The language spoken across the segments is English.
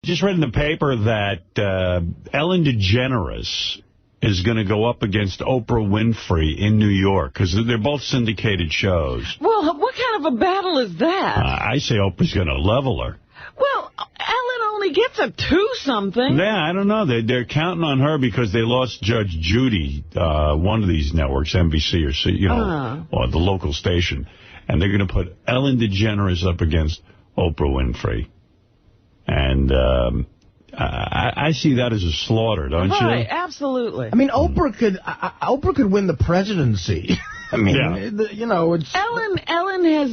Just read in the paper that Ellen DeGeneres is going to go up against Oprah Winfrey in New York, because they're both syndicated shows. Well, what kind of a battle is that? I say Oprah's going to level her. Well, Ellen only gets a 2-something. Yeah, I don't know. They're counting on her because they lost Judge Judy, one of these networks, NBC or or the local station. And they're going to put Ellen DeGeneres up against Oprah Winfrey. And I see that as a slaughter, don't you? Right, absolutely. I mean, Oprah could win the presidency. I mean, it's... Ellen has...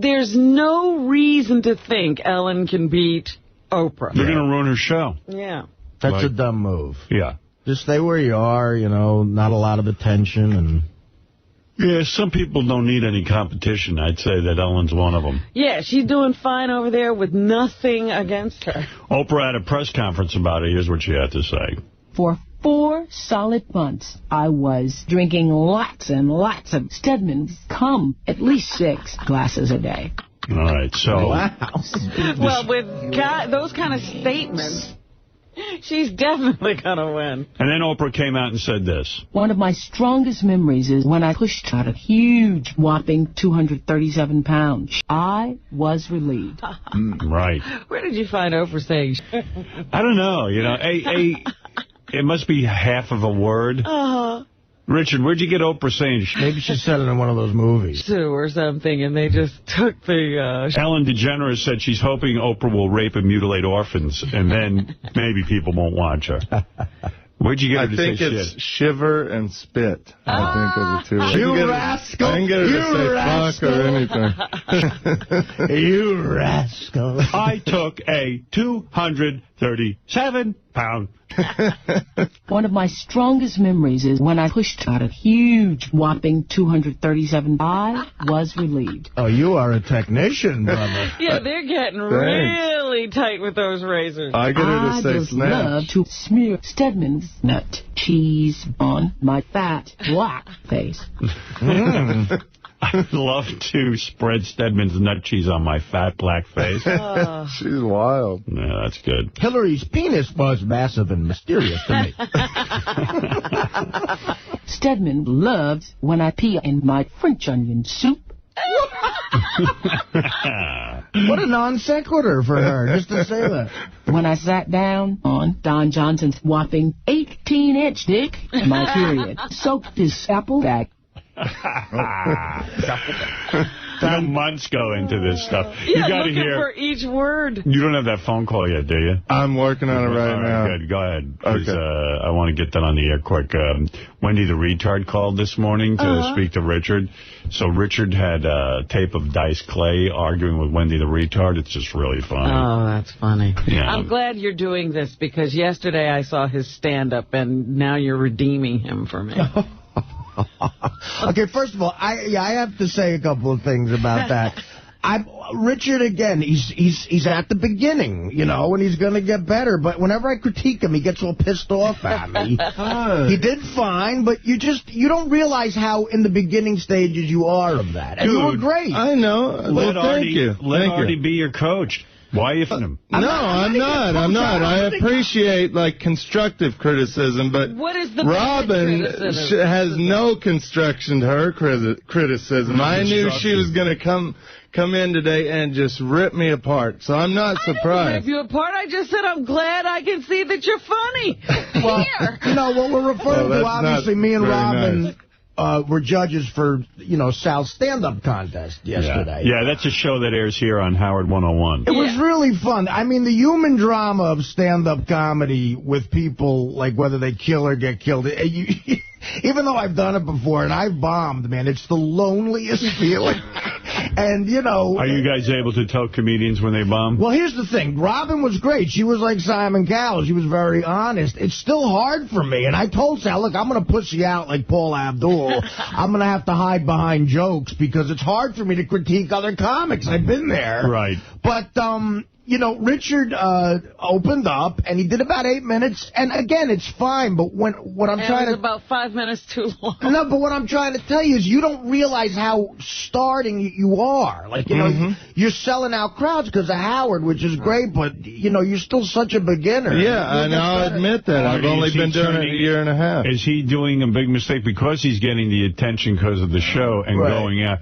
there's no reason to think Ellen can beat Oprah. They're going to ruin her show. Yeah. That's a dumb move. Yeah. Just stay where you are, not a lot of attention. And yeah, some people don't need any competition. I'd say that Ellen's one of them. Yeah, she's doing fine over there with nothing against her. Oprah had a press conference about it. Here's what she had to say. For 4 solid months, I was drinking lots and lots of Stedman's cum, at least 6 glasses a day. All right, so... Wow. Well, with those kind of statements, she's definitely going to win. And then Oprah came out and said this. One of my strongest memories is when I pushed out a huge, whopping 237 pounds. I was relieved. Right. Where did you find Oprah saying? I don't know. It must be half of a word. Richard, where'd you get Oprah saying? Maybe she said it in one of those movies. Or something, and they just took the... Ellen DeGeneres said she's hoping Oprah will rape and mutilate orphans, and then maybe people won't watch her. Where'd you get her to say shit? I think it's shiver and spit. I think are the two. You rascal! I didn't get her to say fuck or anything. You rascal. I took a 237-pound... One of my strongest memories is when I pushed out a huge, whopping 237. I was relieved. Oh, you are a technician, brother. Yeah, they're getting really tight with those razors. I get her to say just love to smear Stedman's nut cheese on my fat, black face. I love to spread Stedman's nut cheese on my fat black face. She's wild. Yeah, that's good. Hillary's penis was massive and mysterious to me. Stedman loves when I pee in my French onion soup. What a non sequitur for her, just to say that. When I sat down on Don Johnson's whopping 18-inch dick, my period, soaked his apple bag. Months go into this stuff. Yeah, you got to hear for each word. You don't have that phone call yet, do you? I'm working on it right now. Good. Go ahead. Okay. I want to get that on the air quick. Wendy the retard called this morning to speak to Richard. So Richard had a tape of Dice Clay arguing with Wendy the retard. It's just really funny. Oh, that's funny. Yeah. I'm glad you're doing this because yesterday I saw his stand-up and now you're redeeming him for me. Okay, first of all, I have to say a couple of things about that. Richard, again, he's at the beginning, and he's going to get better. But whenever I critique him, he gets all pissed off at me. He did fine, but you don't realize how in the beginning stages you are of that. And you were great. I know. Let Artie be your coach. Why are you him? No, I'm not. I appreciate, constructive criticism, but what is the Robin has no construction to her criticism. I knew she was going to come in today and just rip me apart, so I'm not surprised. I didn't rip you apart. I just said I'm glad I can see that you're funny. Well, what we're referring to, obviously, me and Robin... Nice. Were judges for, Sal's stand-up contest yesterday. Yeah, that's a show that airs here on Howard 101. It was really fun. I mean, the human drama of stand-up comedy with people, whether they kill or get killed, even though I've done it before and I've bombed, man, it's the loneliest feeling. And, Are you guys able to tell comedians when they bomb? Well, here's the thing. Robin was great. She was like Simon Cowell. She was very honest. It's still hard for me. And I told Sal, look, I'm going to push you out like Paul Abdul. I'm going to have to hide behind jokes because it's hard for me to critique other comics. I've been there. Right. But, you know, Richard opened up, and he did about 8 minutes. And again, it's fine, but what I'm trying to... It was about 5 minutes too long. No, but what I'm trying to tell you is you don't realize how starting you are. Like, you know, you're selling out crowds because of Howard, which is great, but, you know, you're still such a beginner. Yeah, and I'll admit that. I've only been doing it a year and a half. Is he doing a big mistake because he's getting the attention because of the show and going out?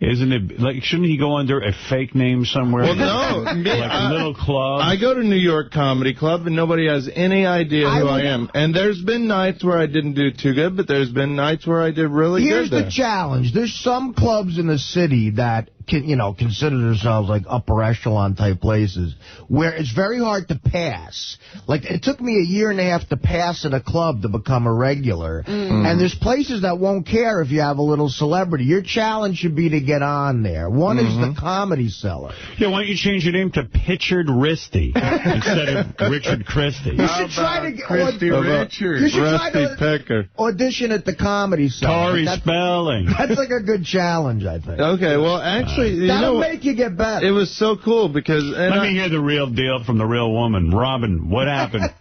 Isn't it, like, shouldn't he go under a fake name somewhere? Well, no. Like a little club? I go to New York Comedy Club, and nobody has any idea who I am. And there's been nights where I didn't do too good, but there's been nights where I did really good. Here's the challenge. There's some clubs in the city that can, you know, consider themselves like upper echelon type places where it's very hard to pass. Like, it took me a year and a half to pass at a club to become a regular. And there's places that won't care if you have a little celebrity. Your challenge should be to get on there. One is the Comedy Cellar. Yeah, why don't you change your name to Pitchard Risty instead of Richard Christie? You should try to get Richard. You should Rusty try to Pecker. audition at the Comedy Cellar. Tori Spelling. That's like a good challenge, I think. Okay, well, actually, that'll make you get better. It was so cool because... Let me hear the real deal from the real woman. Robin, what happened?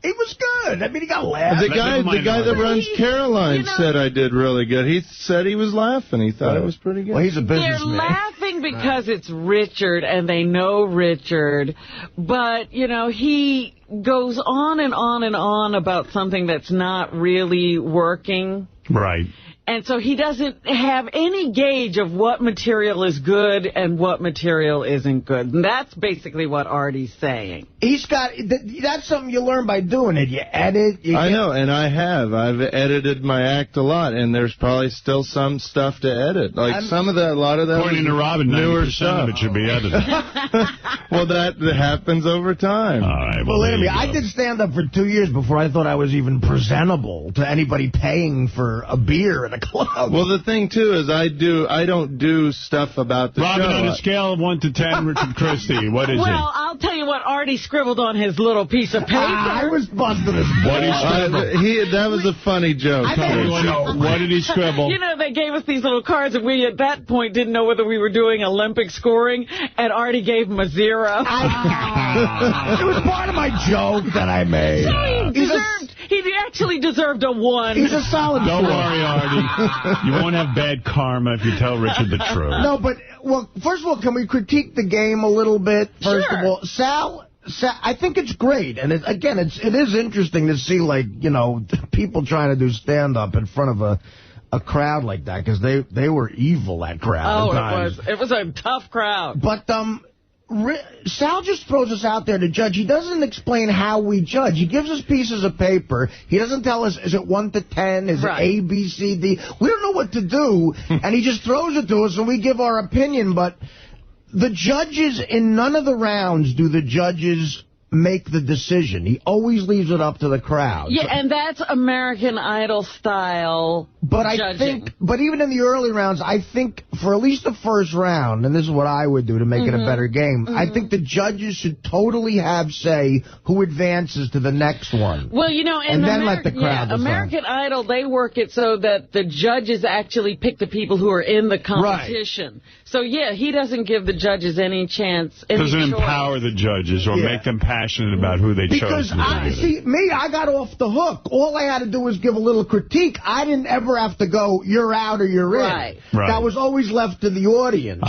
He was good. I mean, he got laughs. The guy that runs Caroline said I did really good. He said he was laughing. He thought it was pretty good. Well, he's a businessman. They're laughing because it's Richard, and they know Richard. But, you know, he goes on and on and on about something that's not really working. Right. And so he doesn't have any gauge of what material is good and what material isn't good. And that's basically what Artie's saying. He's got, that's something you learn by doing it. You edit. I know, and I have. I've edited my act a lot, and there's probably still some stuff to edit. Like a lot of that. According to Robin, newer 90% stuff. of it should be edited. Well, that happens over time. All right. Well, wait a minute. I did stand-up for 2 years before I thought I was even presentable to anybody paying for a beer at a club. Well, the thing, too, is I don't do stuff about the Robin, show. on a scale of 1 to 10, Richard Christie, what is Well, I'll tell you what Artie scribbled on his little piece of paper. I was busted his That was a funny joke. What did he scribble? You know, they gave us these little cards, and we, at that point, didn't know whether we were doing Olympic scoring, and Artie gave him a 0. It was part of my joke that I made. He actually deserved a 1. He's a solid Don't worry, Artie. You won't have bad karma if you tell Richard the truth. No, but, well, first of all, can we critique the game a little bit? First of all, Sal, I think it's great. And it is interesting to see, like, you know, people trying to do stand-up in front of a crowd like that, because they were evil, that crowd. Oh, it was a tough crowd. But Sal just throws us out there to judge. He doesn't explain how we judge. He gives us pieces of paper. He doesn't tell us, is it 1 to 10? Is it A, B, C, D? We don't know what to do, and he just throws it to us, and we give our opinion. But the judges, in none of the rounds do the judges make the decision. He always leaves it up to the crowd. Yeah, and that's American Idol style judging. But even in the early rounds, I think for at least the first round, and this is what I would do to make it a better game, I think the judges should totally have say who advances to the next one. Well, you know, and then let the crowd decide. American Idol, they work it so that the judges actually pick the people who are in the competition. Right. So, yeah, he doesn't give the judges any chance. Doesn't empower the judges or make them passionate about who they chose. Because, I got off the hook. All I had to do was give a little critique. I didn't ever have to go, you're out or you're in. Right. That was always left to the audience.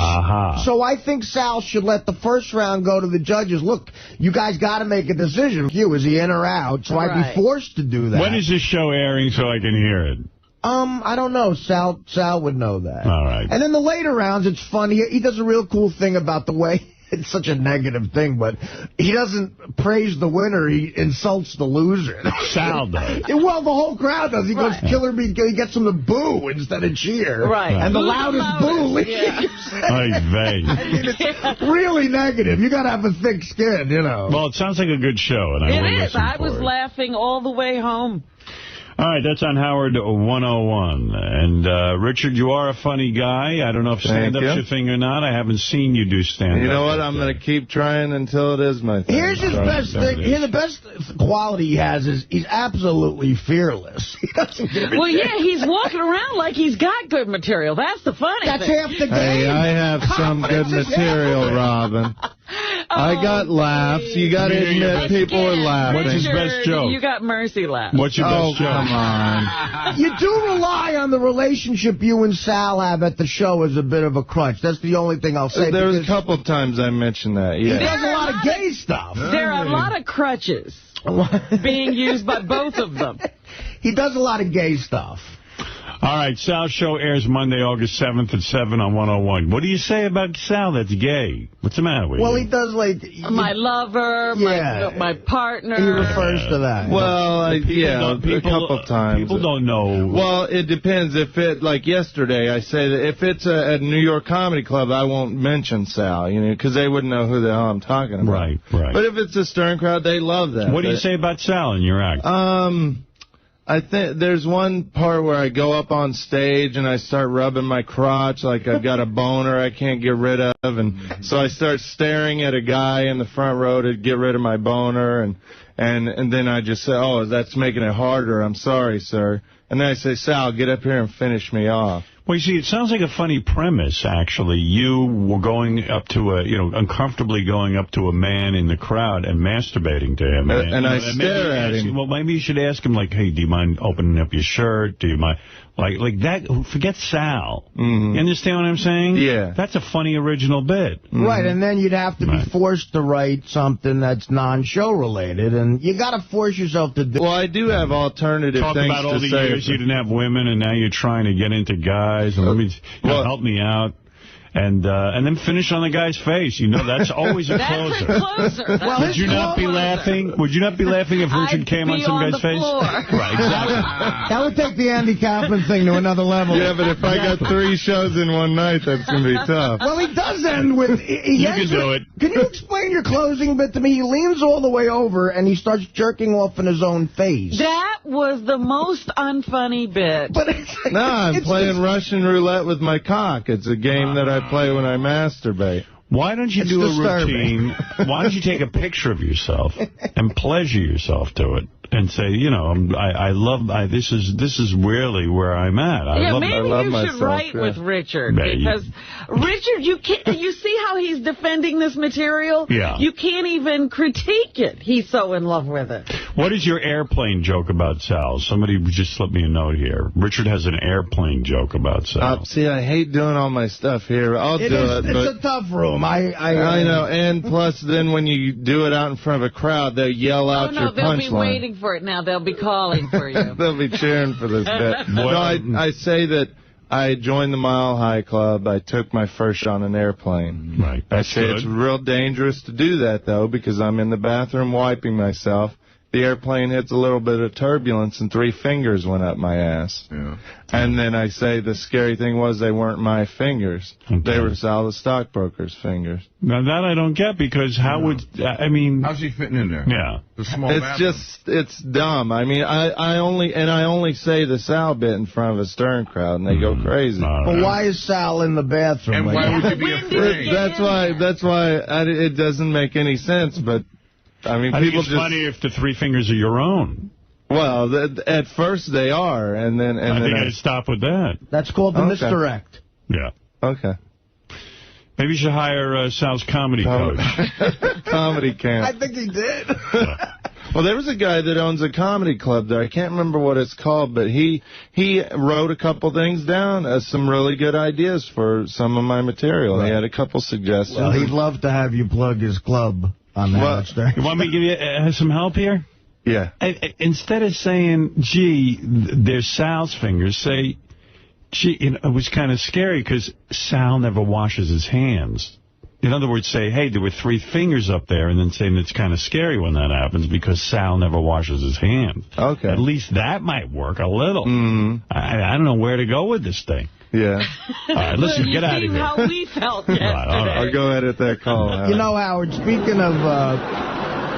So I think Sal should let the first round go to the judges. Look, you guys got to make a decision. Is he in or out? So I'd be forced to do that. When is this show airing so I can hear it? I don't know. Sal would know that. All right. And in the later rounds, it's fun. He does a real cool thing about the way... It's such a negative thing, but he doesn't praise the winner. He insults the loser. Sal does. Well, the whole crowd does. He goes, Killer Me. He gets them to boo instead of cheer. Right. And the loudest boo leaves. I mean, it's really negative. You got to have a thick skin, you know. Well, it sounds like a good show, and I will listen I was laughing all the way home. All right, that's on Howard 101. And, Richard, you are a funny guy. I don't know if stand-up's your thing or not. I haven't seen you do stand-up. You know what? I'm going to keep trying until it is my thing. Here's his best thing. Here, the best quality he has is he's absolutely fearless. He doesn't give a shit. Yeah, he's walking around like he's got good material. That's the funny thing. That's half the game. Hey, I have some good material, Robin. I got laughs. You got to admit, people were laughing. What's his best joke? You got mercy laughs. What's your best joke? Come on. You do rely on the relationship you and Sal have at the show as a bit of a crutch. That's the only thing I'll say. There was a couple of times I mentioned that, yeah. He does a lot of gay stuff. There are a lot of crutches being used by both of them. He does a lot of gay stuff. All right, Sal's show airs Monday, August 7th at 7 on 101. What do you say about Sal that's gay? What's the matter with you? Well, he does, like... My lover, my partner. He refers to that. Well, yeah, a couple of times. People don't know. Well, it depends. If it, like yesterday, I say that if it's at a New York Comedy Club, I won't mention Sal, you know, because they wouldn't know who the hell I'm talking about. Right, right. But if it's a Stern crowd, they love that. What do you say about Sal in your act? I think there's one part where I go up on stage and I start rubbing my crotch like I've got a boner I can't get rid of. And so I start staring at a guy in the front row to get rid of my boner. And then I just say, oh, that's making it harder. I'm sorry, sir. And then I say, Sal, get up here and finish me off. Well, you see, it sounds like a funny premise, actually. You were going up to uncomfortably going up to a man in the crowd and masturbating to him. And I stare at him. Well, maybe you should ask him, like, hey, do you mind opening up your shirt? Do you mind... Like that, forget Sal. You understand what I'm saying? Yeah. That's a funny original bit. Right, and then you'd have to be forced to write something that's non-show related, and you got to force yourself to do. Well, I do have alternative things to say. Talk about all the years you didn't have women, and now you're trying to get into guys, and help me out. And then finish on the guy's face. You know, that's always a closer. That's a closer. Well, would you not be laughing? Would you not be laughing if Richard came on some guy's face? Right, exactly. That would take the Andy Kaufman thing to another level. Yeah, but if I got 3 shows in one night, that's going to be tough. Well, he does end with... You can do it. Can you explain your closing bit to me? He leans all the way over, and he starts jerking off in his own face. That was the most unfunny bit. But it's like, no, I'm playing Russian roulette with my cock. It's a game that I play when I masturbate. Why don't you do a routine? Why don't you take a picture of yourself and pleasure yourself to it and say, you know, this is really where I'm at. I love you should write with Richard, because Richard, you see how he's defending this material? Yeah. You can't even critique it. He's so in love with it. What is your airplane joke about Sal? Somebody just slipped me a note here. Richard has an airplane joke about Sal. See, I hate doing all my stuff here. I'll do it. It's a tough room. I know. And plus, then when you do it out in front of a crowd, they'll yell out your punchline. They'll be waiting for it now. They'll be calling for you. They'll be cheering for this bit. No, I say that I joined the Mile High Club. I took my first shot on an airplane. Right. I say it's real dangerous to do that, though, because I'm in the bathroom wiping myself. The airplane hits a little bit of turbulence, and 3 fingers went up my ass. Yeah. And then I say the scary thing was they weren't my fingers. Okay. They were Sal the stockbroker's fingers. Now, that I don't get, because how would... I mean... How's he fitting in there? Yeah. The small it's dumb. I mean, I only say the Sal bit in front of a Stern crowd, and they go crazy. But why is Sal in the bathroom? And why would you be afraid? That's why it doesn't make any sense, but... I mean, people think it's funny if the 3 fingers are your own. Well, at first they are, and then... I think I'd stop with that. That's called the misdirect. Yeah. Okay. Maybe you should hire Sal's comedy coach. Comedy camp. I think he did. Well, there was a guy that owns a comedy club there. I can't remember what it's called, but he wrote a couple things down as some really good ideas for some of my material. Right. He had a couple suggestions. Well, he'd love to have you plug his club on that. You want me to give you some help here? Yeah. Instead of saying, gee, there's Sal's fingers, say, gee, it was kind of scary because Sal never washes his hands. In other words, say, hey, there were 3 fingers up there, and then saying it's kind of scary when that happens because Sal never washes his hands. Okay. At least that might work a little. I don't know where to go with this thing. Yeah. All right, listen, get out of here. How we felt yesterday. I'll go edit that call. You know, Howard, speaking of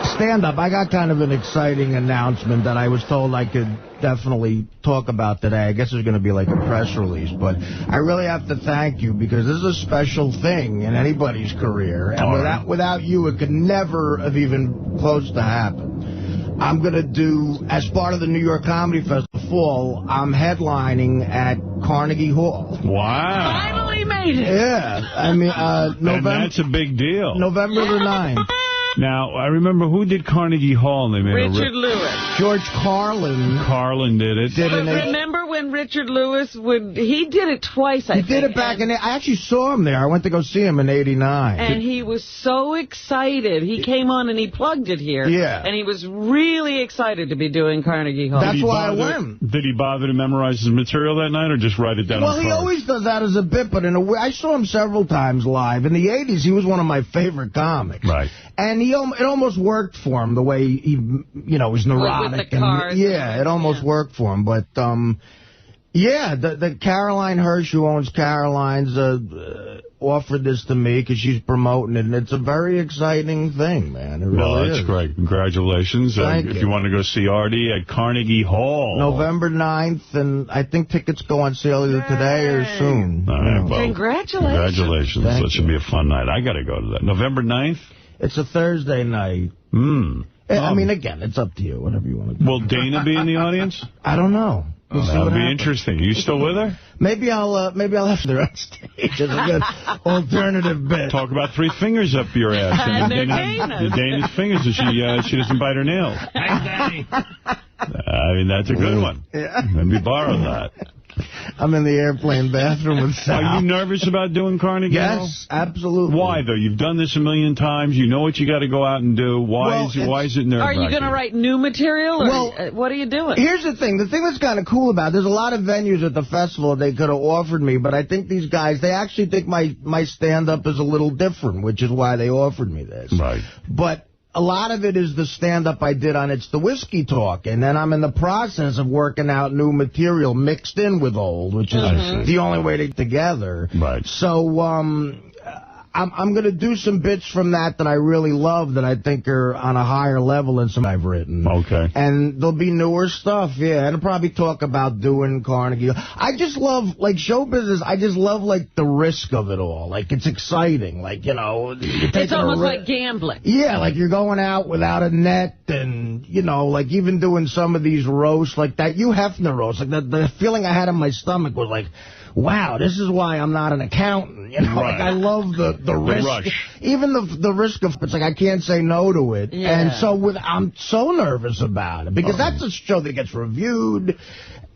stand-up, I got kind of an exciting announcement that I was told I could definitely talk about today. I guess there's going to be like a press release, but I really have to thank you because this is a special thing in anybody's career, and without you, it could never have even close to happen. I'm going to do, as part of the New York Comedy Festival, I'm headlining at Carnegie Hall. Wow. Finally made it. Yeah. I mean, November. And that's a big deal. November the 9th. Now, I remember who did Carnegie Hall? And they made Richard Lewis. George Carlin. Carlin did it. Remember when Richard Lewis he did it twice, I think. He did it back in... I actually saw him there. I went to go see him in '89. And he was so excited. He came on and he plugged it here. Yeah. And he was really excited to be doing Carnegie Hall. That's why I went. Did he bother to memorize his material that night or just write it down on Well, he always does that as a bit, but in a way, I saw him several times live. In the '80s, he was one of my favorite comics. Right. And it almost worked for him, the way he, was neurotic. Like with the cars. It almost worked for him. But, the Caroline Hirsch, who owns Caroline's, offered this to me because she's promoting it, and it's a very exciting thing, man. It really that's is. great. Congratulations. Thank If you. you want to go see Artie at Carnegie Hall. November 9th, and I think tickets go on sale either today or soon. All right, well, Congratulations. Congratulations. That should be a fun night. I got to go to that. November 9th? It's a Thursday night. I mean, again, it's up to you, whatever you want to do. Will Dana be in the audience? I don't know. We'll see That'll what be happens. interesting. Are you still with her? Maybe I'll have her on stage as a good alternative bit. Talk about 3 fingers up your ass. And they're Dana's. Dana's fingers, so she doesn't bite her nails. I mean, that's a good one. Yeah. Maybe borrow that. I'm in the airplane bathroom with Sal. Are you nervous about doing Carnegie Hall? Yes, absolutely. Why, though? You've done this a million times. You know what you got to go out and do. Why is it nerve-wracking? Are you going to write new material, or what are you doing? Here's the thing. The thing that's kind of cool about it, there's a lot of venues at the festival they could have offered me, but I think these guys, they actually think my stand-up is a little different, which is why they offered me this. Right. But a lot of it is the stand-up I did on It's the Whiskey Talk, and then I'm in the process of working out new material mixed in with old, which is the only way to get together. Right. So, I'm going to do some bits from that I really love that I think are on a higher level than some I've written. Okay. And there'll be newer stuff, yeah. And I'll probably talk about doing Carnegie. I just love, like, show business, I just love, like, the risk of it all. Like, it's exciting. Like, you're it's almost like gambling. Yeah, like you're going out without a net and, like even doing some of these roasts like that. Hugh Hefner roast, like the feeling I had in my stomach was like, wow, this is why I'm not an accountant. Like I love the risk. Rush. Even the risk of, it's like I can't say no to it. Yeah. And so I'm so nervous about it because that's a show that gets reviewed.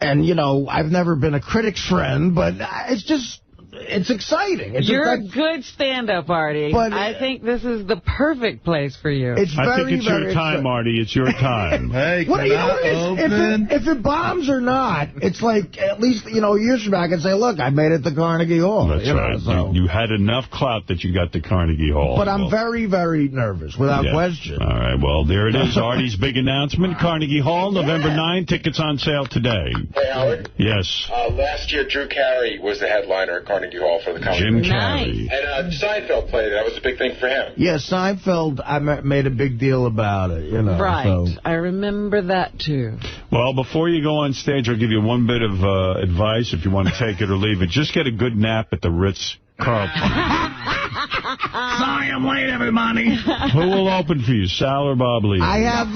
And, I've never been a critic's friend, but it's just... It's exciting. You're a good stand-up, Artie. But I think this is the perfect place for you. I think it's your time, Artie. It's your time. Hey, what do you know? If it bombs or not, it's like, at least, years from now, I can say, look, I made it to Carnegie Hall. That's right. So. You had enough clout that you got to Carnegie Hall. But I'm very, very nervous, without question. All right, well, there it is. Artie's big announcement. Carnegie Hall, November 9, tickets on sale today. Hey, Howard. Yes. Last year, Drew Carey was the headliner at Carnegie Hall for the comedy. Jim Carrey. And Seinfeld played it. That was a big thing for him. Yeah, Seinfeld, I made a big deal about it, Right. So. I remember that, too. Well, before you go on stage, I'll give you one bit of advice if you want to take it or leave it. Just get a good nap at the Ritz-Carlton. Sorry, I'm late, everybody. Who will open for you, Sal or Bob Lee? I have,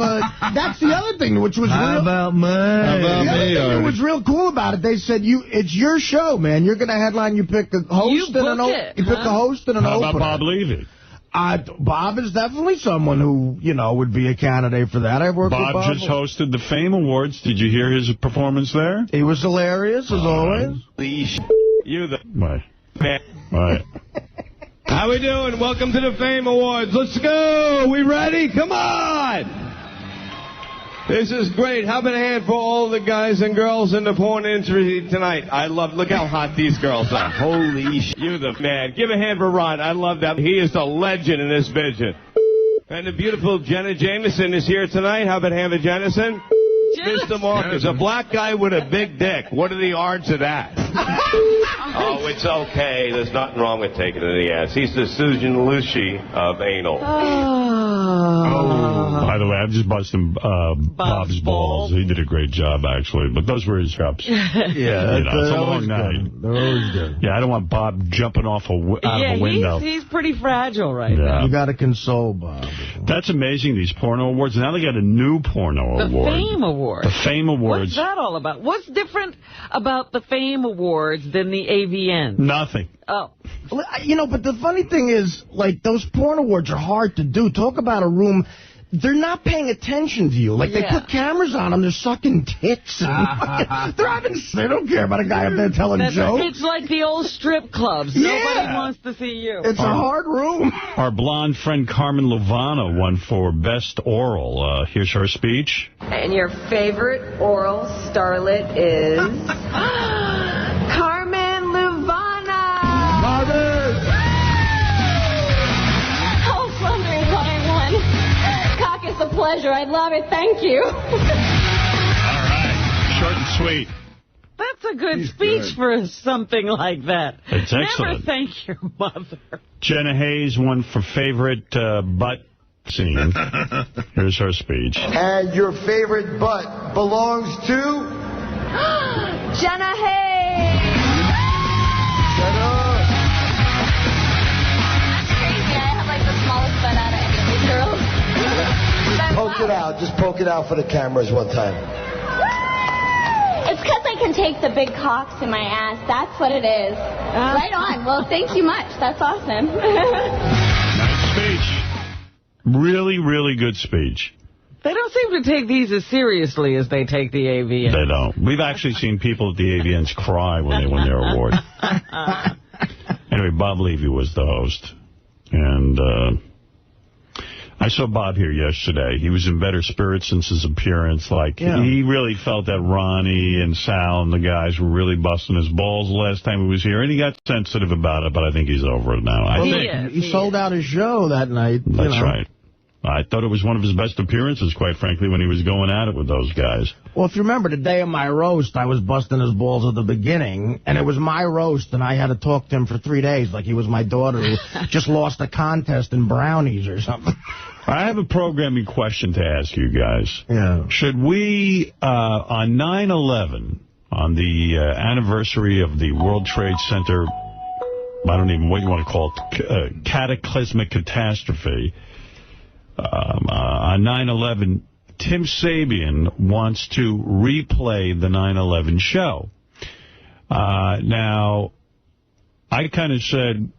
that's the other thing, which was How about me? What was real cool about it, they said, it's your show, man. You're going to headline, you pick a host and a host and an opener. How about Bob Levy? Bob is definitely someone who, would be a candidate for that. I've worked with Bob. Bob just hosted the Fame Awards. Did you hear his performance there? He was hilarious, as always. You the Right. Right. How we doing? Welcome to the Fame Awards. Let's go. We ready? Come on. This is great. How about a hand for all the guys and girls in the porn industry tonight? Look how hot these girls are. Holy shit. You the man. Give a hand for Ron. I love that. He is a legend in this vision. And the beautiful Jenna Jameson is here tonight. How about a hand for Jennison? Mr. Marcus, a black guy with a big dick. What are the odds of that? Oh, it's okay. There's nothing wrong with taking it in the ass. He's the Susan Lucci of anal. By the way, I'm just busting Bob's balls. He did a great job, actually. But those were his cups. Yeah, it's a long night. They're always good. Yeah, I don't want Bob jumping off out of a window. He's pretty fragile right now. You got to console Bob. That's amazing, these porno awards. Now they got a new porno award. The Fame Awards. The Fame Awards. What's that all about? What's different about the Fame Awards than the AVN? Nothing. Oh. You know, but the funny thing is, like, those porn awards are hard to do. Talk about a room. They're not paying attention to you. Like, they put cameras on them. They're sucking tits. And they don't care about a guy up there telling jokes. It's like the old strip clubs. Nobody wants to see you. It's a hard room. Our blonde friend Carmen Luvana won for Best Oral. Here's her speech. And your favorite oral starlet is... Carmen Luvana! Carmen! I was wondering what I won. Cock is a pleasure. I love it. Thank you. All right. Short and sweet. That's a good speech for something like that. It's excellent. Never thank your mother. Jenna Hayes won for favorite butt scene. Here's her speech. And your favorite butt belongs to... Jenna Hayes! Jenna! Crazy. I have like the smallest butt out of any of these girls. Poke it out. Just poke it out for the cameras one time. It's because I can take the big cocks in my ass. That's what it is. Right on. Well, thank you much. That's awesome. Nice speech. Really, really good speech. They don't seem to take these as seriously as they take the AVN. They don't. We've actually seen people at the AVNs cry when they win their award. Anyway, Bob Levy was the host. And I saw Bob here yesterday. He was in better spirits since his appearance. Like, he really felt that Ronnie and Sal and the guys were really busting his balls the last time he was here. And he got sensitive about it, but I think he's over it now. He sold out his show that night. That's right. I thought it was one of his best appearances, quite frankly, when he was going at it with those guys. Well, if you remember, the day of my roast, I was busting his balls at the beginning, and it was my roast, and I had to talk to him for 3 days like he was my daughter who just lost a contest in brownies or something. I have a programming question to ask you guys. Yeah. Should we, on 9/11, on the anniversary of the World Trade Center, I don't even know what you want to call it, cataclysmic catastrophe, on 9/11, Tim Sabean wants to replay the 9/11 show. Now, I kind of said,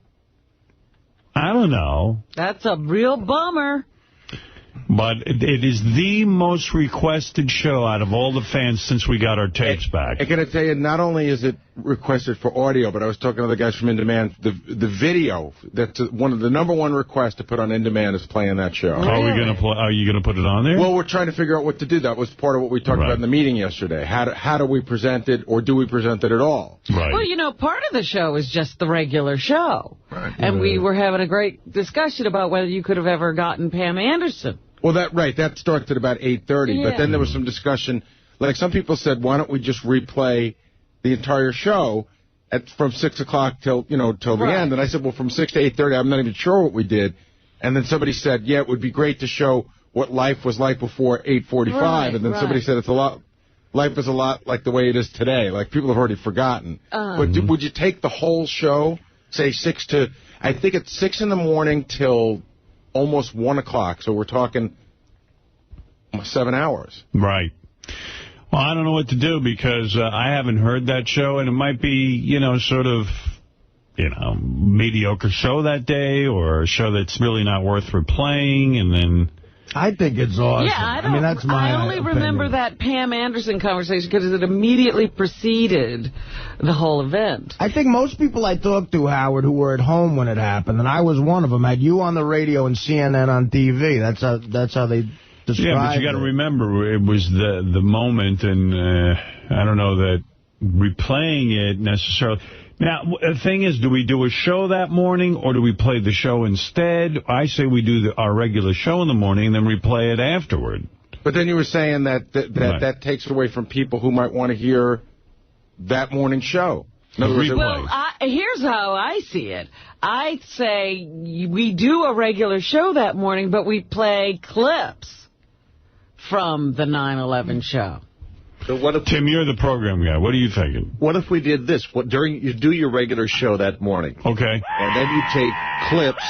I don't know. That's a real bummer. But it is the most requested show out of all the fans since we got our tapes back. I got to tell you, not only is it requested for audio, but I was talking to the guys from In Demand. The video, that's one of the #1 requests to put on In Demand is playing that show. Really? Are you going to put it on there? Well, we're trying to figure out what to do. That was part of what we talked about in the meeting yesterday. How do we present it, or do we present it at all? Right. Well, you know, part of the show is just the regular show. Right. And we were having a great discussion about whether you could have ever gotten Pam Anderson. Well, that starts at about 8:30, but then there was some discussion. Like, some people said, why don't we just replay the entire show from 6 o'clock till the end? And I said, well, from 6 to 8:30, I'm not even sure what we did. And then somebody said, yeah, it would be great to show what life was like before 8:45. And then somebody said life is a lot like the way it is today. Like, people have already forgotten. But would you take the whole show, say I think it's 6 in the morning till almost 1 o'clock, so we're talking 7 hours. Right. Well, I don't know what to do because I haven't heard that show, and it might be, sort of, mediocre show that day, or a show that's really not worth replaying, and then... I think it's awesome. Yeah, I mean, that's my I only remember that Pam Anderson conversation because it immediately preceded the whole event. I think most people I talked to, Howard, who were at home when it happened, and I was one of them, had you on the radio and CNN on TV. That's how they described it. Yeah, but you got to remember, it was the moment, and I don't know that replaying it necessarily... Now, the thing is, do we do a show that morning, or do we play the show instead? I say we do our regular show in the morning and then replay it afterward. But then you were saying that takes away from people who might want to hear that morning show. Well, Here's how I see it. I say we do a regular show that morning, but we play clips from the 9/11 show. So what if, Tim, you're the program guy. What are you thinking? What if we did this? You do your regular show that morning. Okay. And then you take clips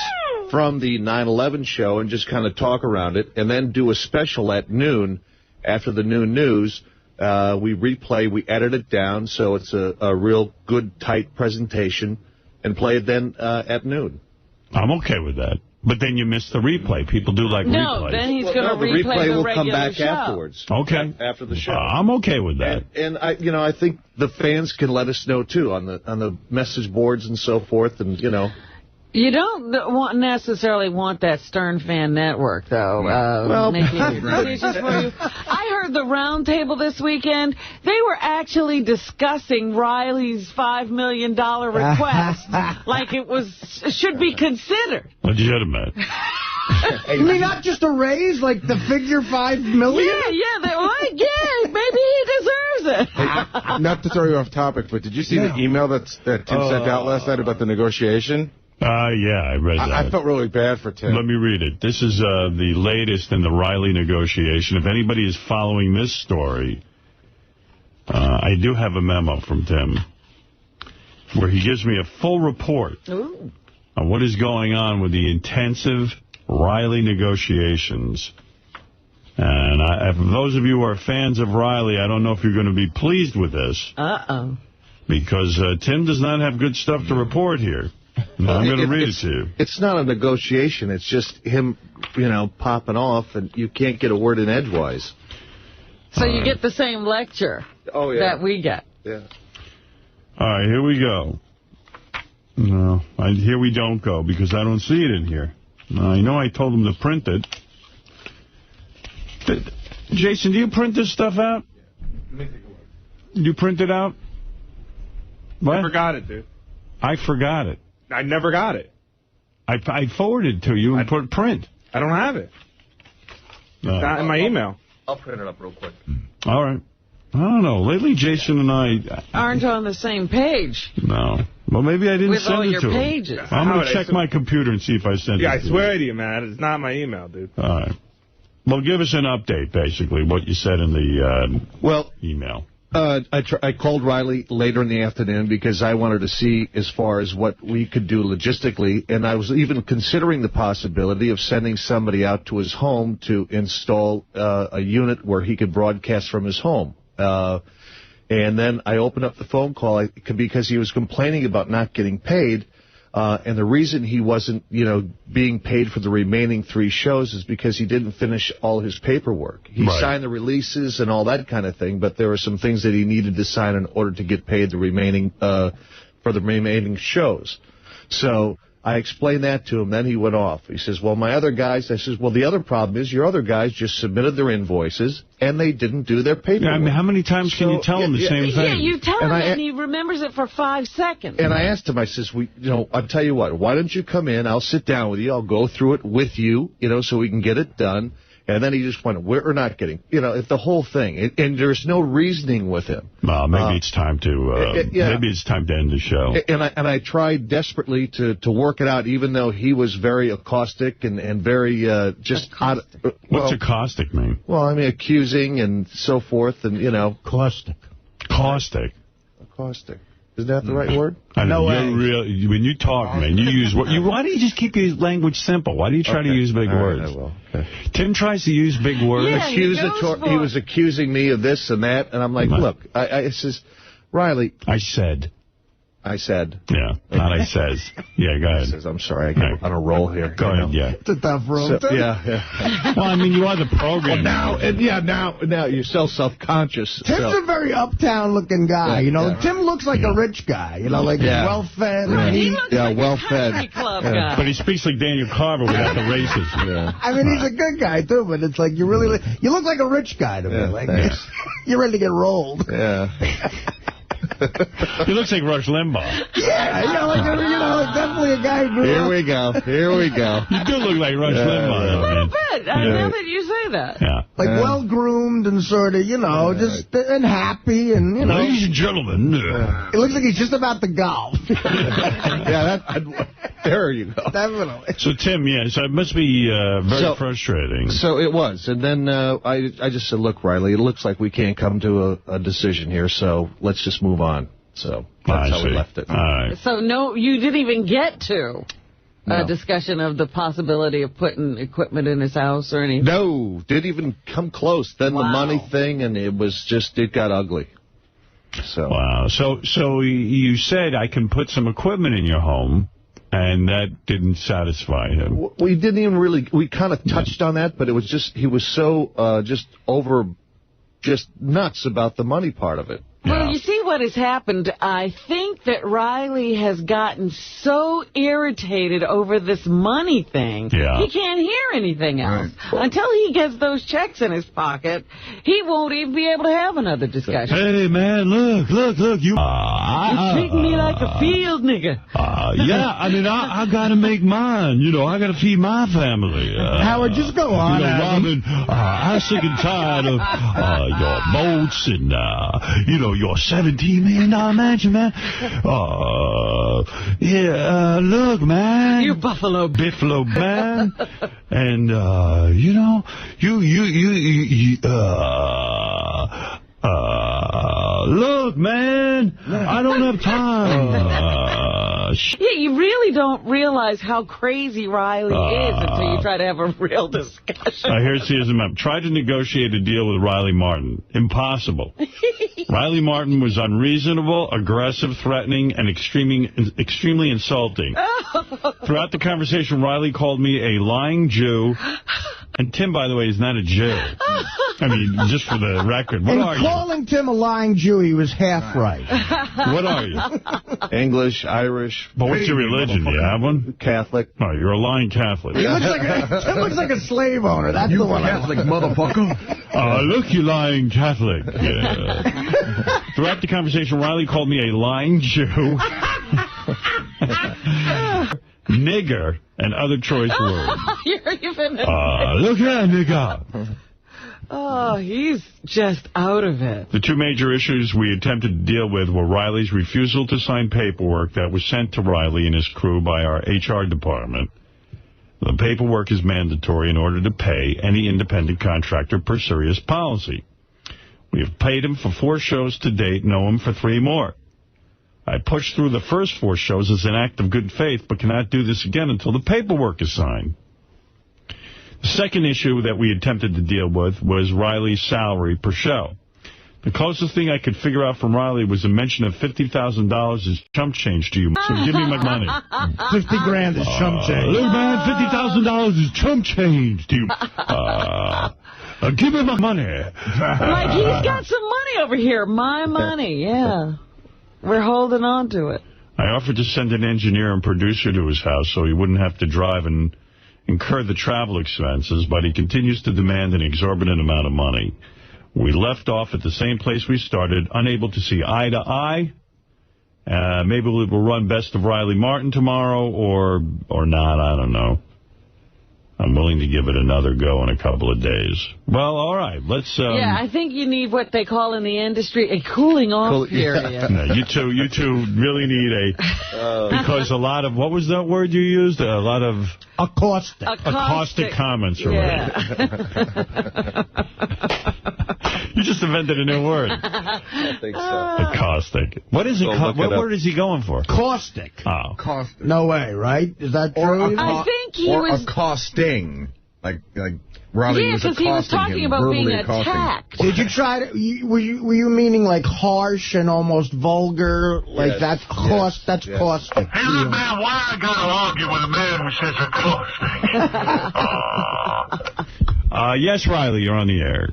from the 9/11 show and just kind of talk around it, and then do a special at noon after the noon news. We replay, we edit it down so it's a real good, tight presentation, and play it then at noon. I'm okay with that. But then you miss the replay. People do like replays. No, then he's going to replay the replay will regular come back show. afterwards. Okay. After the show. I'm okay with that. And I think the fans can let us know, too, on the message boards and so forth, and, You don't necessarily want that Stern Fan Network, though. Making decisions for you. I heard the round table this weekend. They were actually discussing Riley's $5 million request like it should be considered. Legitimate. You mean not just a raise, like the figure $5 million? Yeah, maybe he deserves it. Hey, not to throw you off topic, but did you see the email that Tim sent out last night about the negotiation? Yeah, I read that. I felt really bad for Tim. Let me read it. This is the latest in the Riley negotiation. If anybody is following this story, I do have a memo from Tim where he gives me a full report on what is going on with the intensive Riley negotiations. And for those of you who are fans of Riley, I don't know if you're going to be pleased with this. Because Tim does not have good stuff to report here. No, I'm going to read it to you. It's not a negotiation. It's just him, popping off, and you can't get a word in edgewise. So you get the same lecture that we get. Yeah. All right, here we go. No, here we don't go, because I don't see it in here. I know I told him to print it. Jason, do you print this stuff out? Let me take a look. Did you print it out? What? I forgot it, dude. I forgot it. I never got it. I forwarded it to you and put print. I don't have it. It's not in my email. I'll print it up real quick. All right. I don't know. Lately, Jason and I aren't on the same page. No. Well, maybe I didn't send it to him. With all your pages. I'm going to check my computer and see if I sent it to I swear to you, man. It's not my email, dude. All right. Well, give us an update, basically, what you said in the email. I called Riley later in the afternoon because I wanted to see as far as what we could do logistically, and I was even considering the possibility of sending somebody out to his home to install a unit where he could broadcast from his home. And then I opened up the phone call because he was complaining about not getting paid. And the reason he wasn't, being paid for the remaining 3 shows is because he didn't finish all his paperwork. He signed the releases and all that kind of thing, but there were some things that he needed to sign in order to get paid the remaining for the remaining shows. So I explained that to him. Then he went off. He says, well, my other guys, I says, well, the other problem is your other guys just submitted their invoices, and they didn't do their paperwork. Yeah, I mean, how many times can you tell him the same thing? Yeah, you tell him, and he remembers it for 5 seconds. And I asked him, I says, I'll tell you what, why don't you come in, I'll sit down with you, I'll go through it with you, so we can get it done. And then he just went, we're not getting, it's the whole thing. And there's no reasoning with him. Well, maybe it's time to, maybe it's time to end the show. And I tried desperately to work it out, even though he was very caustic and very just caustic. What's caustic mean? Well, I mean, accusing and so forth, and Caustic. Caustic. Caustic. Is that the right word? I know. When you talk, man, you use why don't you just keep your language simple? Why do you try to use big words? I will. Okay. Tim tries to use big words. Yeah, he was accusing me of this and that, and I'm like, look, I says, Riley. I said. Yeah, not I says. Yeah, go ahead. Says, I'm sorry, I got on a roll here. Go ahead, yeah. It's a tough roll. So, yeah. Well, I mean, you are the program. Well, now you're so self-conscious. Tim's a very uptown-looking guy, Tim looks like a rich guy, well-fed. Well-fed. Guy. But he speaks like Daniel Carver without the races. Yeah. I mean, he's a good guy, too, but it's like you look like a rich guy to me. Like, you're ready to get rolled. Yeah. He looks like Rush Limbaugh. Yeah, definitely a guy who grew Here we go. You do look like Rush Limbaugh, though, man. good. Now that you say that. Yeah. Like well-groomed and sort of, just and happy and, Ladies and gentlemen. It looks like he's just about to golf. There you go. Definitely. So, Tim, so it must be very frustrating. So it was. And then I just said, look, Riley, it looks like we can't come to a decision here, so let's just move on. So that's how we left it. All right. So, no, you didn't even get to a discussion of the possibility of putting equipment in his house or anything? No, didn't even come close. Then the money thing, and it got ugly. So. Wow. So you said I can put some equipment in your home, and that didn't satisfy him. We didn't even really, we kind of touched on that, but it was just, he was so just nuts about the money part of it. Well, you see what has happened. I think that Riley has gotten so irritated over this money thing, he can't hear anything else. Right. Until he gets those checks in his pocket, he won't even be able to have another discussion. Hey, man, look, you... You're treating me like a field nigga. I got to make mine. I got to feed my family. Howard, just go on. Robin, I'm sick and tired of your boats and, your $17 million mansion, man. Look, man. You Buffalo man. And, look, man, I don't have time. You really don't realize how crazy Riley is until you try to have a real discussion. Here's him up. Tried to negotiate a deal with Riley Martin. Impossible. Riley Martin was unreasonable, aggressive, threatening, and extremely insulting. Throughout the conversation, Riley called me a lying Jew. And Tim, by the way, is not a Jew. I mean, just for the record. What are you? Calling Tim a lying Jew, he was half right. What are you? English, Irish. But what's your religion? Do you have one? Catholic. Oh, you're a lying Catholic. Tim looks like a slave owner. That's the one. Catholic motherfucker. Look, you lying Catholic. Yeah. Throughout the conversation, Riley called me a lying Jew. Nigger, and other choice words. You're even look at nigger. Oh, he's just out of it. The two major issues we attempted to deal with were Riley's refusal to sign paperwork that was sent to Riley and his crew by our HR department. The paperwork is mandatory in order to pay any independent contractor per Sirius policy. We have paid him for 4 shows to date and owe him for 3 more. I pushed through the first 4 shows as an act of good faith, but cannot do this again until the paperwork is signed. The second issue that we attempted to deal with was Riley's salary per show. The closest thing I could figure out from Riley was a mention of $50,000 as chump change to you, so give me my money. 50 grand is chump change. Look, man, $50,000 is chump change to you. Give me my money. Like he's got some money over here. My money, yeah. We're holding on to it. I offered to send an engineer and producer to his house so he wouldn't have to drive and incur the travel expenses, but he continues to demand an exorbitant amount of money. We left off at the same place we started, unable to see eye to eye. Maybe we'll run Best of Riley Martin tomorrow or not, I don't know. I'm willing to give it another go in a couple of days. Well, all right, let's... yeah, I think you need what they call in the industry a cooling off period. No, you two really need because a lot of... What was that word you used? A lot of... Acoustic comments. Yeah. You just invented a new word. I think so. Caustic. What is it? What word is he going for? Caustic. Oh. Caustic. No way, right? Is that true? I think he was... accosting. Like Riley was accosting he was talking about being attacked. Did you try to... Were you meaning like harsh and almost vulgar? Like that's caustic. Hey, look, man, why I gotta argue with a man who says caustic? Yes, Riley, you're on the air.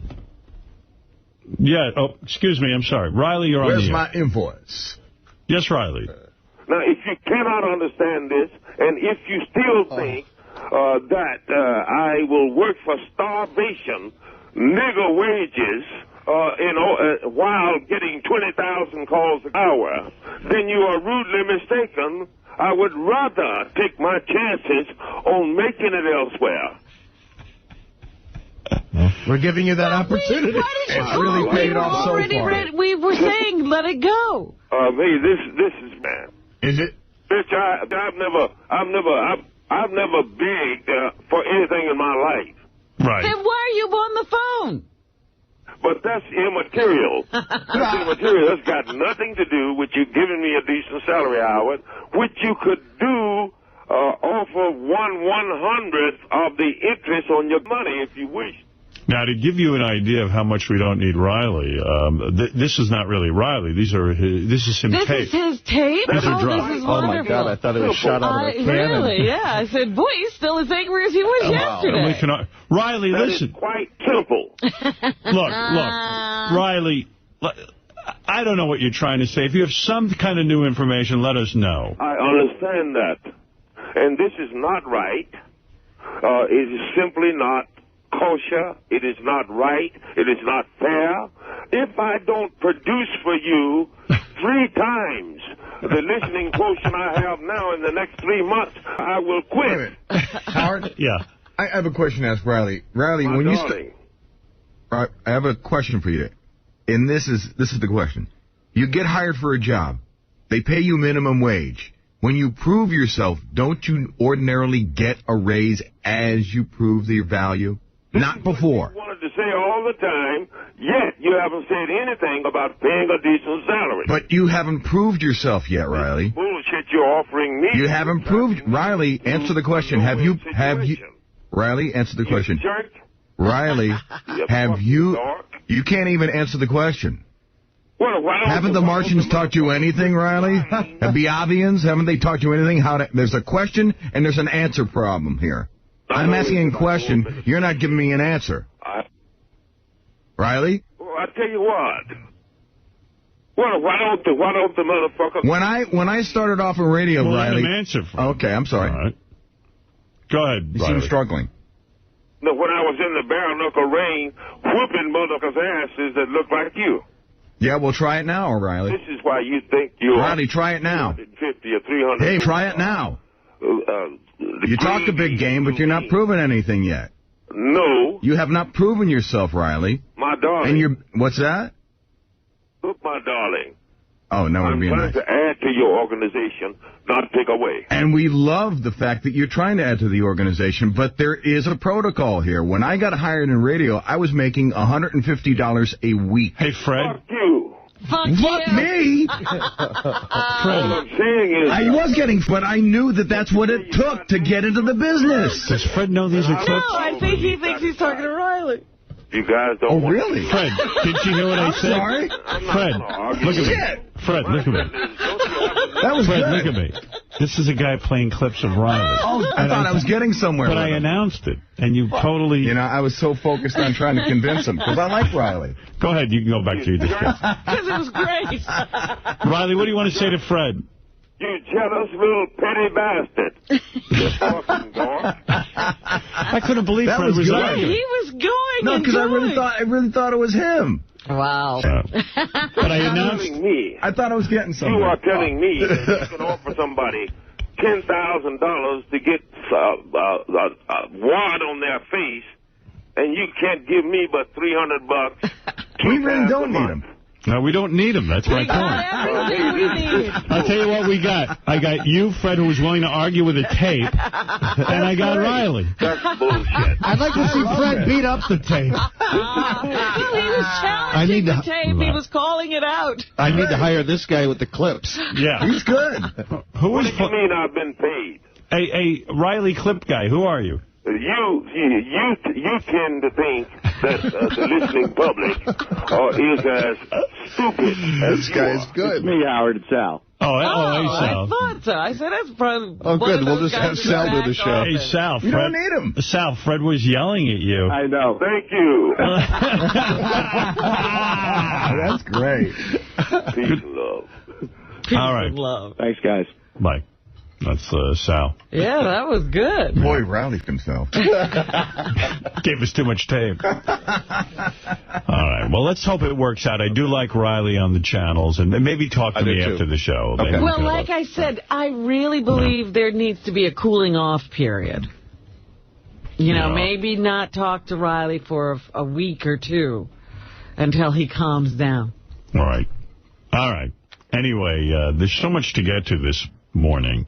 Yeah, excuse me, I'm sorry. Riley, you're on the air. Where's my invoice? Yes, Riley. Now, if you cannot understand this, and if you still think that I will work for starvation, nigger wages, while getting 20,000 calls an hour, then you are rudely mistaken. I would rather take my chances on making it elsewhere. We're giving you that opportunity. It's really paid off so far. We were saying let it go. Hey, this is bad. Is it? Bitch, I've never begged for anything in my life. Right. Then why are you on the phone? But that's immaterial. That's immaterial. That's got nothing to do with you giving me a decent salary, Howard, which you could do offer 1/100th of the interest on your money if you wish. Now, to give you an idea of how much we don't need Riley, this is not really Riley. This is him tape. This is his tape? These are This is wonderful. Oh, my God, I thought it was shot out of a cannon. Really, yeah. I said, boy, he's still as angry as he was yesterday. Riley, listen. That is quite simple. Look, Riley, I don't know what you're trying to say. If you have some kind of new information, let us know. I understand that. And this is not right. It is simply not kosher. It is not right. It is not fair. If I don't produce for you 3 times the listening quotient I have now in the next 3 months, I will quit. Howard? Yeah. I have a question to ask Riley. Riley, when you I have a question for you. And this is the question. You get hired for a job. They pay you minimum wage. When you prove yourself, don't you ordinarily get a raise as you prove your value? Not before. You wanted to say all the time, yet you haven't said anything about paying a decent salary. But you haven't proved yourself yet, Riley. Bullshit you're offering me. You haven't proved. Riley, answer the question. Have you? Riley, answer the question. Riley, have you? You can't even answer the question. Well, haven't the Martians taught you anything, Riley? The Biavians, haven't they taught you anything? There's a question and there's an answer problem here. I'm asking a question. You're not giving me an answer. Riley? Well, I tell you what. Well, why don't the motherfucker... When I started off in radio, Riley... Let him answer for Okay, I'm sorry. All right. Go ahead, You seem struggling. No, when I was in the bare knuckle rain, whooping motherfuckers' asses that look like you. Yeah, well, try it now, Riley. This is why you think you're... Riley, try it now. 250 or 300. Hey, try it now. You talk a big game, but you're not proving anything yet. No. You have not proven yourself, Riley. My darling. And what's that? Look, my darling. Oh, no, I'm trying to add to your organization, not take away. And we love the fact that you're trying to add to the organization, but there is a protocol here. When I got hired in radio, I was making $150 a week. Hey, Fred. Fuck you. Fuck me? Fred. All I'm saying is... I was getting, but I knew that's what it took to get into the business. Does Fred know these are clips? No, I think he thinks he's talking to Riley. You guys don't... Oh, really? Fred, did you hear what I said? Sorry? Fred, look at me. Fred, look at me. That was Fred, good. look at me. This is a guy playing clips of Riley. Oh, I thought I was getting somewhere. But I announced it, and you totally... You know, I was so focused on trying to convince him, because I like Riley. Go ahead, you can go back to your discussion. Because it was great. Riley, what do you want to say to Fred? You jealous little petty bastard. You fucking dog. I couldn't believe That Fred was was good. there. He was going. No, because I really thought it was him. Wow. But I announced... I thought I was getting something. You are telling me that you can offer somebody $10,000 to get wad on their face, and you can't give me but $300. We really don't need him. No, we don't need him. That's my point. I'll tell you what we got. I got you, Fred, who was willing to argue with a tape, and I got Riley. That's bullshit. I'd like to see Fred beat up the tape. He was challenging the tape. He was calling it out. I need to hire this guy with the clips. Yeah. He's good. What do you mean I've been paid? Hey, Riley clip guy, who are you? You tend to think that the listening public is as stupid as This guy's good. It's me, Howard. It's Sal. Hey, Sal. I thought so. I said that's probably... Oh, good. We'll just have Sal do the show. Hey, Sal. You don't need him. Sal, Fred was yelling at you. I know. Thank you. That's great. Peace and love. All right. Love. Thanks, guys. Bye. That's Sal. Yeah, that was good. Boy, rallied himself. Gave us too much tape. All right. Well, let's hope it works out. I do like Riley on the channels, and maybe talk to me after the show. Okay. Well, like I said, I really believe there needs to be a cooling off period. You know, maybe not talk to Riley for a week or two until he calms down. All right. Anyway, there's so much to get to this morning.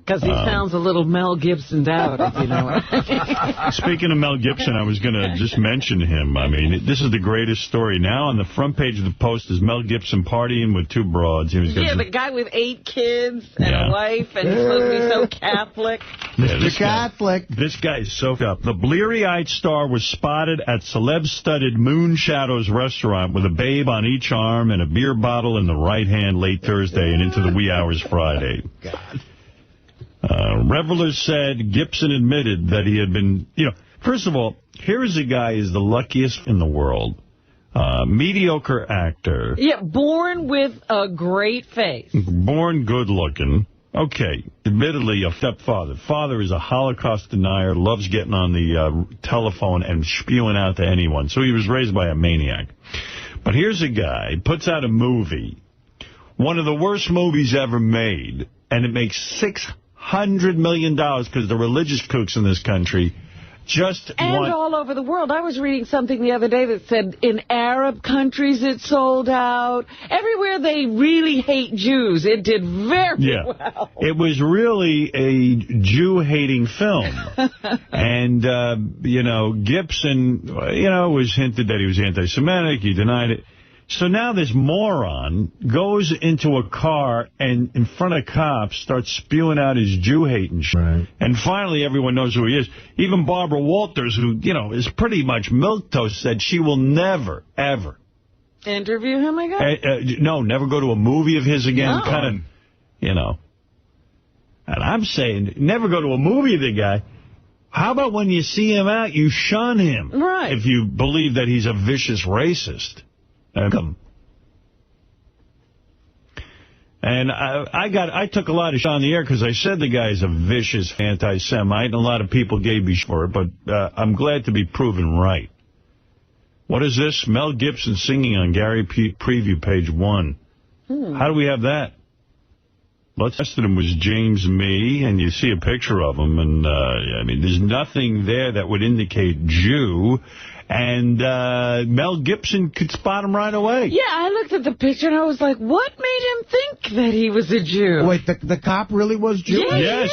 Because he sounds a little Mel Gibsoned out, if you know what I mean. Speaking of Mel Gibson, I was going to just mention him. I mean, this is the greatest story. Now on the front page of the Post is Mel Gibson partying with 2 broads. The guy with 8 kids and a wife, and he's supposed to be so Catholic. Mr. Catholic. This guy is soaked up. The bleary-eyed star was spotted at celeb-studded Moon Shadows restaurant with a babe on each arm and a beer bottle in the right hand late Thursday and into the wee hours Friday. God. Revelers said Gibson admitted that he had been, first of all, here is a guy who's the luckiest in the world. Mediocre actor. Yeah, born with a great face. Born good-looking. Okay, admittedly, a stepfather. Father is a Holocaust denier, loves getting on the telephone and spewing out to anyone. So he was raised by a maniac. But here's a guy, puts out a movie, one of the worst movies ever made, and it makes $600 million because the religious kooks in this country all over the world. I was reading something the other day that said in Arab countries it sold out. Everywhere they really hate Jews, it did very well. It was really a Jew-hating film. And, Gibson, was hinted that he was anti-Semitic. He denied it. So now this moron goes into a car and in front of cops starts spewing out his Jew-hating shit. Right. And finally everyone knows who he is. Even Barbara Walters, who, is pretty much milquetoast, said she will never, ever. Interview him again? No, never go to a movie of his again. No. Kind of, And I'm saying, never go to a movie of the guy. How about when you see him out, you shun him? Right. If you believe that he's a vicious racist. And I took a lot of shit on the air because I said the guy's a vicious anti-Semite, and a lot of people gave me shit for it, but I'm glad to be proven right. What is this? Mel Gibson singing on Gary Preview, page 1. How do we have that? Let's test him was James Mee, and you see a picture of him, and there's nothing there that would indicate Jew. And Mel Gibson could spot him right away. Yeah, I looked at the picture and I was like, what made him think that he was a Jew? Wait, the cop really was Jewish? Yes.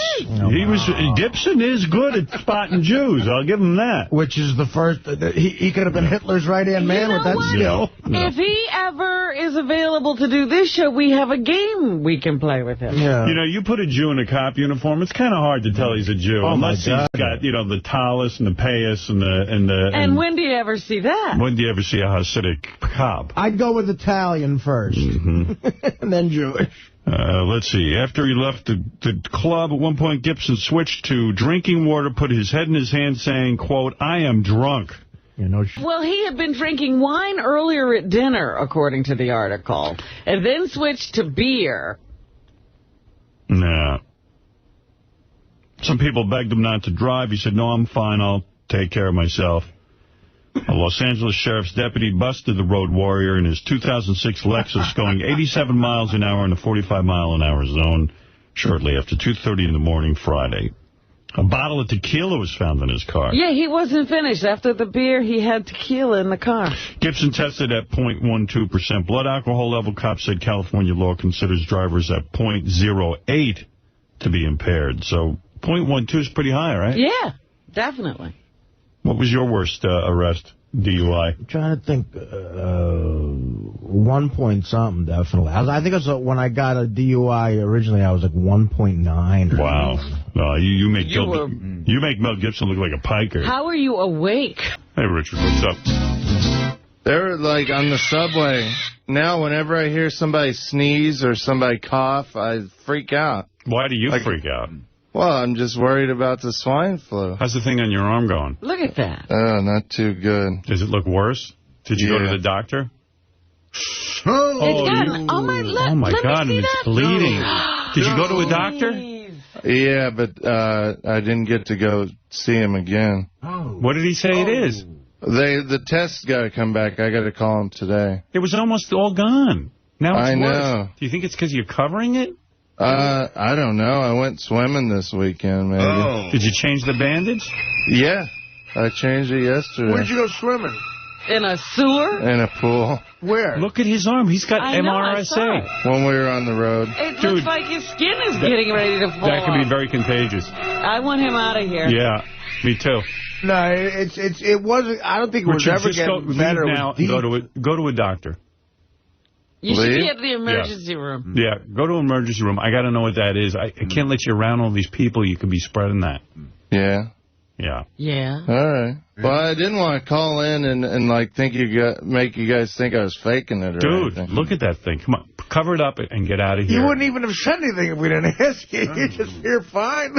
Gibson is good at spotting Jews. I'll give him that. Which is the first. He could have been Hitler's right-hand man with that skill. If he ever is available to do this show, we have a game we can play with him. Yeah. You put a Jew in a cop uniform, it's kind of hard to tell he's a Jew. Unless he's got, the talus and the payas and when do you ever see that? When do you ever see a Hasidic cop? I'd go with Italian first. And then Jewish. Let's see. After he left the club, at one point Gibson switched to drinking water, put his head in his hand, saying, quote, I am drunk. Well, he had been drinking wine earlier at dinner, according to the article, and then switched to beer. Nah. Some people begged him not to drive. He said, no, I'm fine. I'll take care of myself. A Los Angeles sheriff's deputy busted the road warrior in his 2006 Lexus going 87 miles an hour in a 45-mile-an-hour zone shortly after 2:30 in the morning Friday. A bottle of tequila was found in his car. Yeah, he wasn't finished. After the beer, he had tequila in the car. Gibson tested at 0.12% blood alcohol level. Cops said California law considers drivers at 0.08 to be impaired. So 0.12 is pretty high, right? Yeah, definitely. What was your worst arrest, DUI? I'm trying to think. 1 point something, definitely. I think it was when I got a DUI originally, I was like 1.9. Wow. You make Mel Gibson look like a piker. How are you awake? Hey, Richard, what's up? They're like on the subway. Now, whenever I hear somebody sneeze or somebody cough, I freak out. Why do you freak out? Well, I'm just worried about the swine flu. How's the thing on your arm going? Look at that. Oh, not too good. Does it look worse? Did you go to the doctor? Oh my God, and it's bleeding. Did you go to a doctor? Yeah, but I didn't get to go see him again. What did he say it is? The test's got to come back. I got to call him today. It was almost all gone. Now it's I worse. know. Do you think it's because you're covering it? I don't know. I went swimming this weekend, maybe. Oh. Did you change the bandage? Yeah. I changed it yesterday. Where'd you go swimming? In a sewer? In a pool. Where? Look at his arm. He's got I know, I MRSA. saw it. When we were on the road. It looks like his skin is getting ready to fall That could be off. very contagious. I want him out of here. Yeah, me too. No, it wasn't. I don't think it was Richard, ever just getting better. now and go to a doctor. You should be at the emergency room. Yeah, go to an emergency room. I got to know what that is. I can't let you around all these people. You could be spreading that. Yeah. Yeah. Yeah. All right. Well, I didn't want to call in and like make you guys think I was faking it or anything. Look at that thing. Come on, cover it up and get out of here. You wouldn't even have said anything if we didn't ask you. You're fine.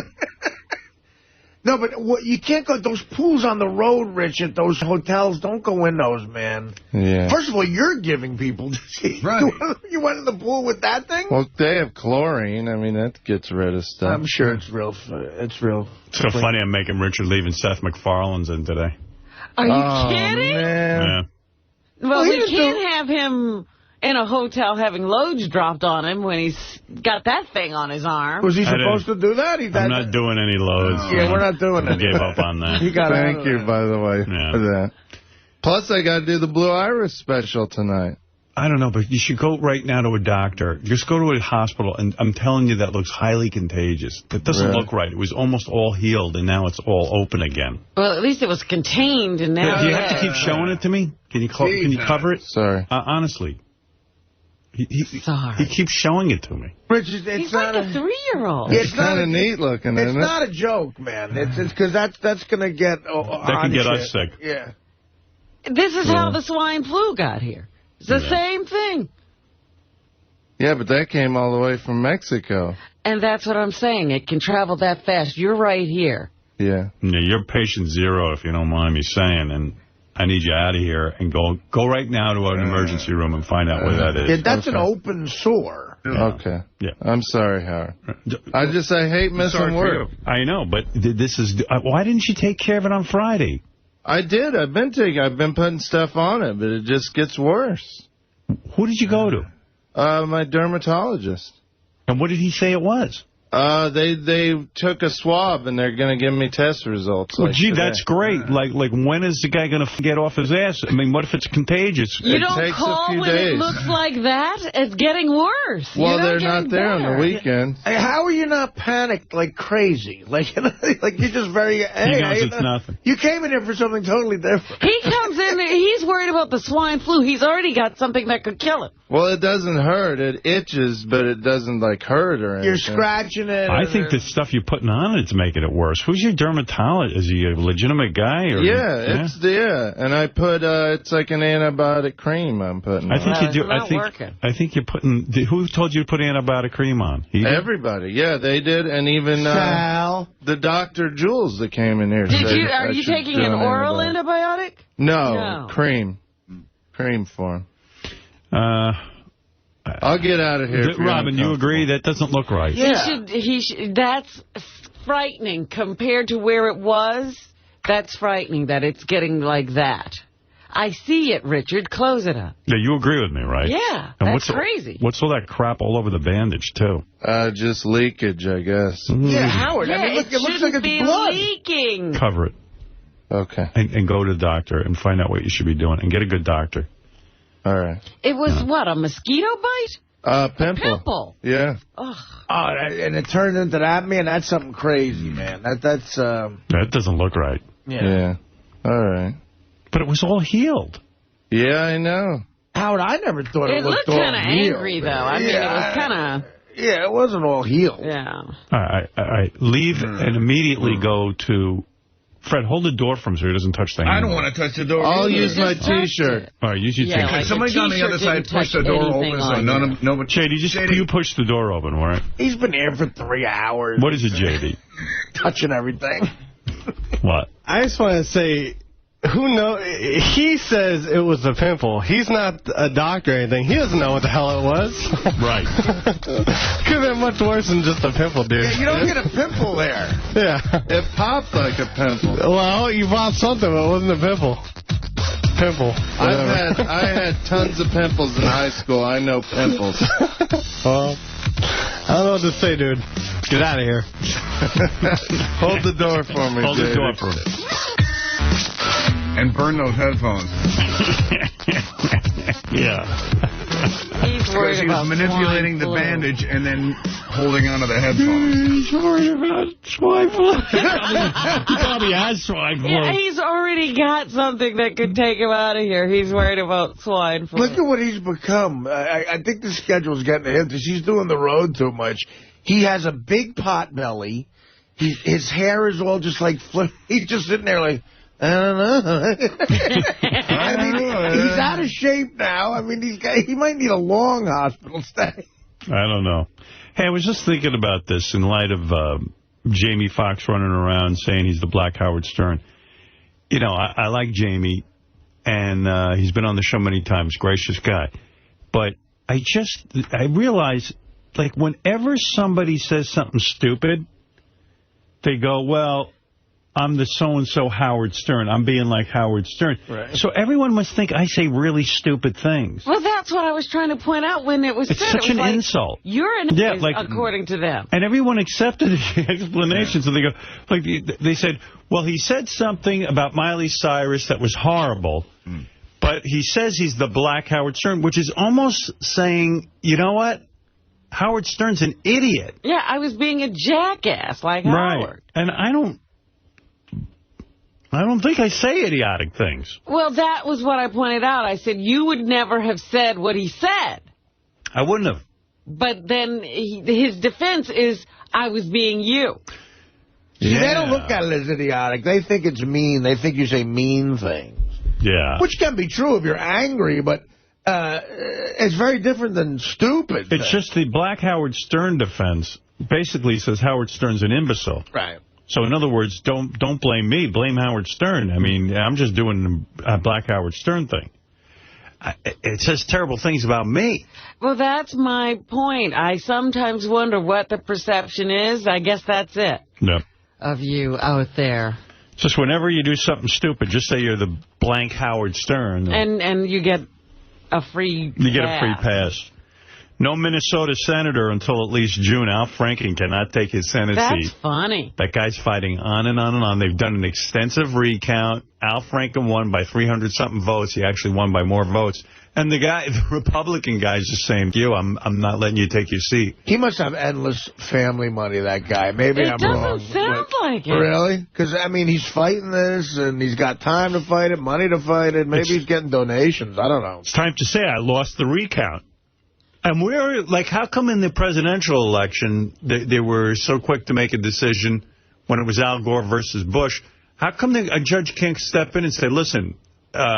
No, but you can't go. Those pools on the road, Rich, at those hotels, don't go in those, man. Yeah. First of all, you're giving people disease. Right. You went in the pool with that thing? Well, they have chlorine. I mean, that gets rid of stuff. I'm sure it's real. It's real. It's so funny I'm making Richard leaving Seth MacFarlane's in today. Are you kidding? Man. Yeah. Well, we can't have him in a hotel having loads dropped on him when he's got that thing on his arm. Was he supposed to do that? I'm not doing any loads. Yeah, we're not doing it. I gave up on that. Thank you, by the way, for that. Plus, I got to do the Blue Iris special tonight. I don't know, but you should go right now to a doctor. Just go to a hospital, and I'm telling you that looks highly contagious. That doesn't look right. It was almost all healed, and now it's all open again. Well, at least it was contained, and now... Do you have to keep showing it to me? Can you cover it? Sorry. Honestly. Sorry. He keeps showing it to me. Richard, he's like a 3-year-old. It's kind of neat looking, isn't it? It's not a joke, man. It's because that's going to get... that can get us sick. Yeah. This is how the swine flu got here. It's the same thing. Yeah, but that came all the way from Mexico. And that's what I'm saying. It can travel that fast. You're right here. Yeah. You're patient zero, if you don't mind me saying, and I need you out of here and go right now to an emergency room and find out where that is. Yeah, that's an open sore. Okay. Yeah. I'm sorry, Howard. I hate missing work. I know, but this is... why didn't you take care of it on Friday? I did. I've been putting stuff on it, but it just gets worse. Who did you go to? My dermatologist. And what did he say it was? They took a swab, and they're going to give me test results. Well, gee, that's great. Like, when is the guy going to get off his ass? I mean, what if it's contagious? You don't call when it looks like that? It's getting worse. Well, they're not there on the weekend. Hey, how are you not panicked like crazy? Like you're just very... He knows it's nothing. You came in here for something totally different. He comes in, he's worried about the swine flu. He's already got something that could kill him. Well, it doesn't hurt. It itches, but it doesn't, hurt or anything. You're scratching it. I think the stuff you're putting on it's making it worse. Who's your dermatologist? Is he a legitimate guy? Or, and I put, it's like an antibiotic cream I'm putting on. I think you do. I think you're putting, who told you to put antibiotic cream on? Everybody. Yeah, they did. And even the Dr. Jules that came in here said Are you taking an oral antibiotic? No, cream. Cream form. I'll get out of here. Robin, you agree? That doesn't look right. Yeah. That's frightening compared to where it was. That's frightening that it's getting like that. I see it, Richard. Close it up. Yeah, you agree with me, right? Yeah, and that's crazy. What's all that crap all over the bandage, too? Just leakage, I guess. Yeah, Howard. Yeah, it looks like it's blood. Leaking. Cover it. Okay. And go to the doctor and find out what you should be doing. And get a good doctor. All right. It was, what, a mosquito bite? Pimple. Yeah. Ugh. Oh, and it turned into that? Man, that's something crazy, man. That's... That doesn't look right. Yeah. All right. But it was all healed. Yeah, I know. Howard, I never thought it looked all healed. It looked kind of angry, though. I mean, it was kind of... Yeah, it wasn't all healed. Yeah. All right. Leave and immediately go to... Fred, hold the door for him so he doesn't touch the handle. I don't want to touch the door. I'll use my T-shirt. All right, use your T-shirt. Like somebody on the other side push the door open so nobody... JD, you push the door open, all right? He's been here for 3 hours. What is it, JD? Touching everything. What? I just want to say... Who knows? He says it was a pimple. He's not a doctor or anything. He doesn't know what the hell it was. Right. Could have been much worse than just a pimple, dude. Yeah, you don't get a pimple there. Yeah. It popped like a pimple. Well, you popped something, but it wasn't a pimple. I had tons of pimples in high school. I know pimples. Well, I don't know what to say, dude. Get out of here. Hold the door for me, Hold the door for me. And burn those headphones. He's worried Because he about was manipulating the flu. bandage and then holding onto the headphones. He's worried about swine flu. He probably has swine flu. Yeah, he's already got something that could take him out of here. He's worried about swine flu. Look at what he's become. I think the schedule's getting to him because he's doing the road too much. He has a big pot belly. His hair is all just like he's just sitting there like, I don't know. I mean, he's out of shape now. I mean, he might need a long hospital stay. I don't know. Hey, I was just thinking about this in light of Jamie Foxx running around saying he's the Black Howard Stern. You know, I like Jamie, and he's been on the show many times, gracious guy. But I realize, like, whenever somebody says something stupid, they go, well, I'm the so-and-so Howard Stern. I'm being like Howard Stern. Right. So everyone must think I say really stupid things. Well, that's what I was trying to point out when it was said. It's such an insult. You're an idiot, according to them. And everyone accepted the explanation. So they go, like, they said, well, he said something about Miley Cyrus that was horrible, but he says he's the Black Howard Stern, which is almost saying, you know what? Howard Stern's an idiot. Yeah, I was being a jackass like Howard. And I don't think I say idiotic things. Well, that was what I pointed out. I said, you would never have said what he said. I wouldn't have. But then his defense is, I was being you. See, they don't look at it as idiotic. They think it's mean. They think you say mean things. Yeah. Which can be true if you're angry, but it's very different than stupid. It's just the Black Howard Stern defense basically says Howard Stern's an imbecile. Right. So, in other words, don't blame me. Blame Howard Stern. I mean, I'm just doing a Black Howard Stern thing. It says terrible things about me. Well, that's my point. I sometimes wonder what the perception is. I guess that's it. Yep. Of you out there. Just whenever you do something stupid, just say you're the blank Howard Stern. And you get a free pass. You get a free pass. No Minnesota senator until at least June. Al Franken cannot take his Senate seat. That's funny. That guy's fighting on and on and on. They've done an extensive recount. Al Franken won by 300-something votes. He actually won by more votes. And the Republican guy's just saying, I'm not letting you take your seat. He must have endless family money, that guy. Maybe I'm wrong. It doesn't sound like it. Really? Because, I mean, he's fighting this, and he's got time to fight it, money to fight it. Maybe he's getting donations. I don't know. It's time to say I lost the recount. And we're, like, how come in the presidential election they were so quick to make a decision when it was Al Gore versus Bush? How come a judge can't step in and say, listen,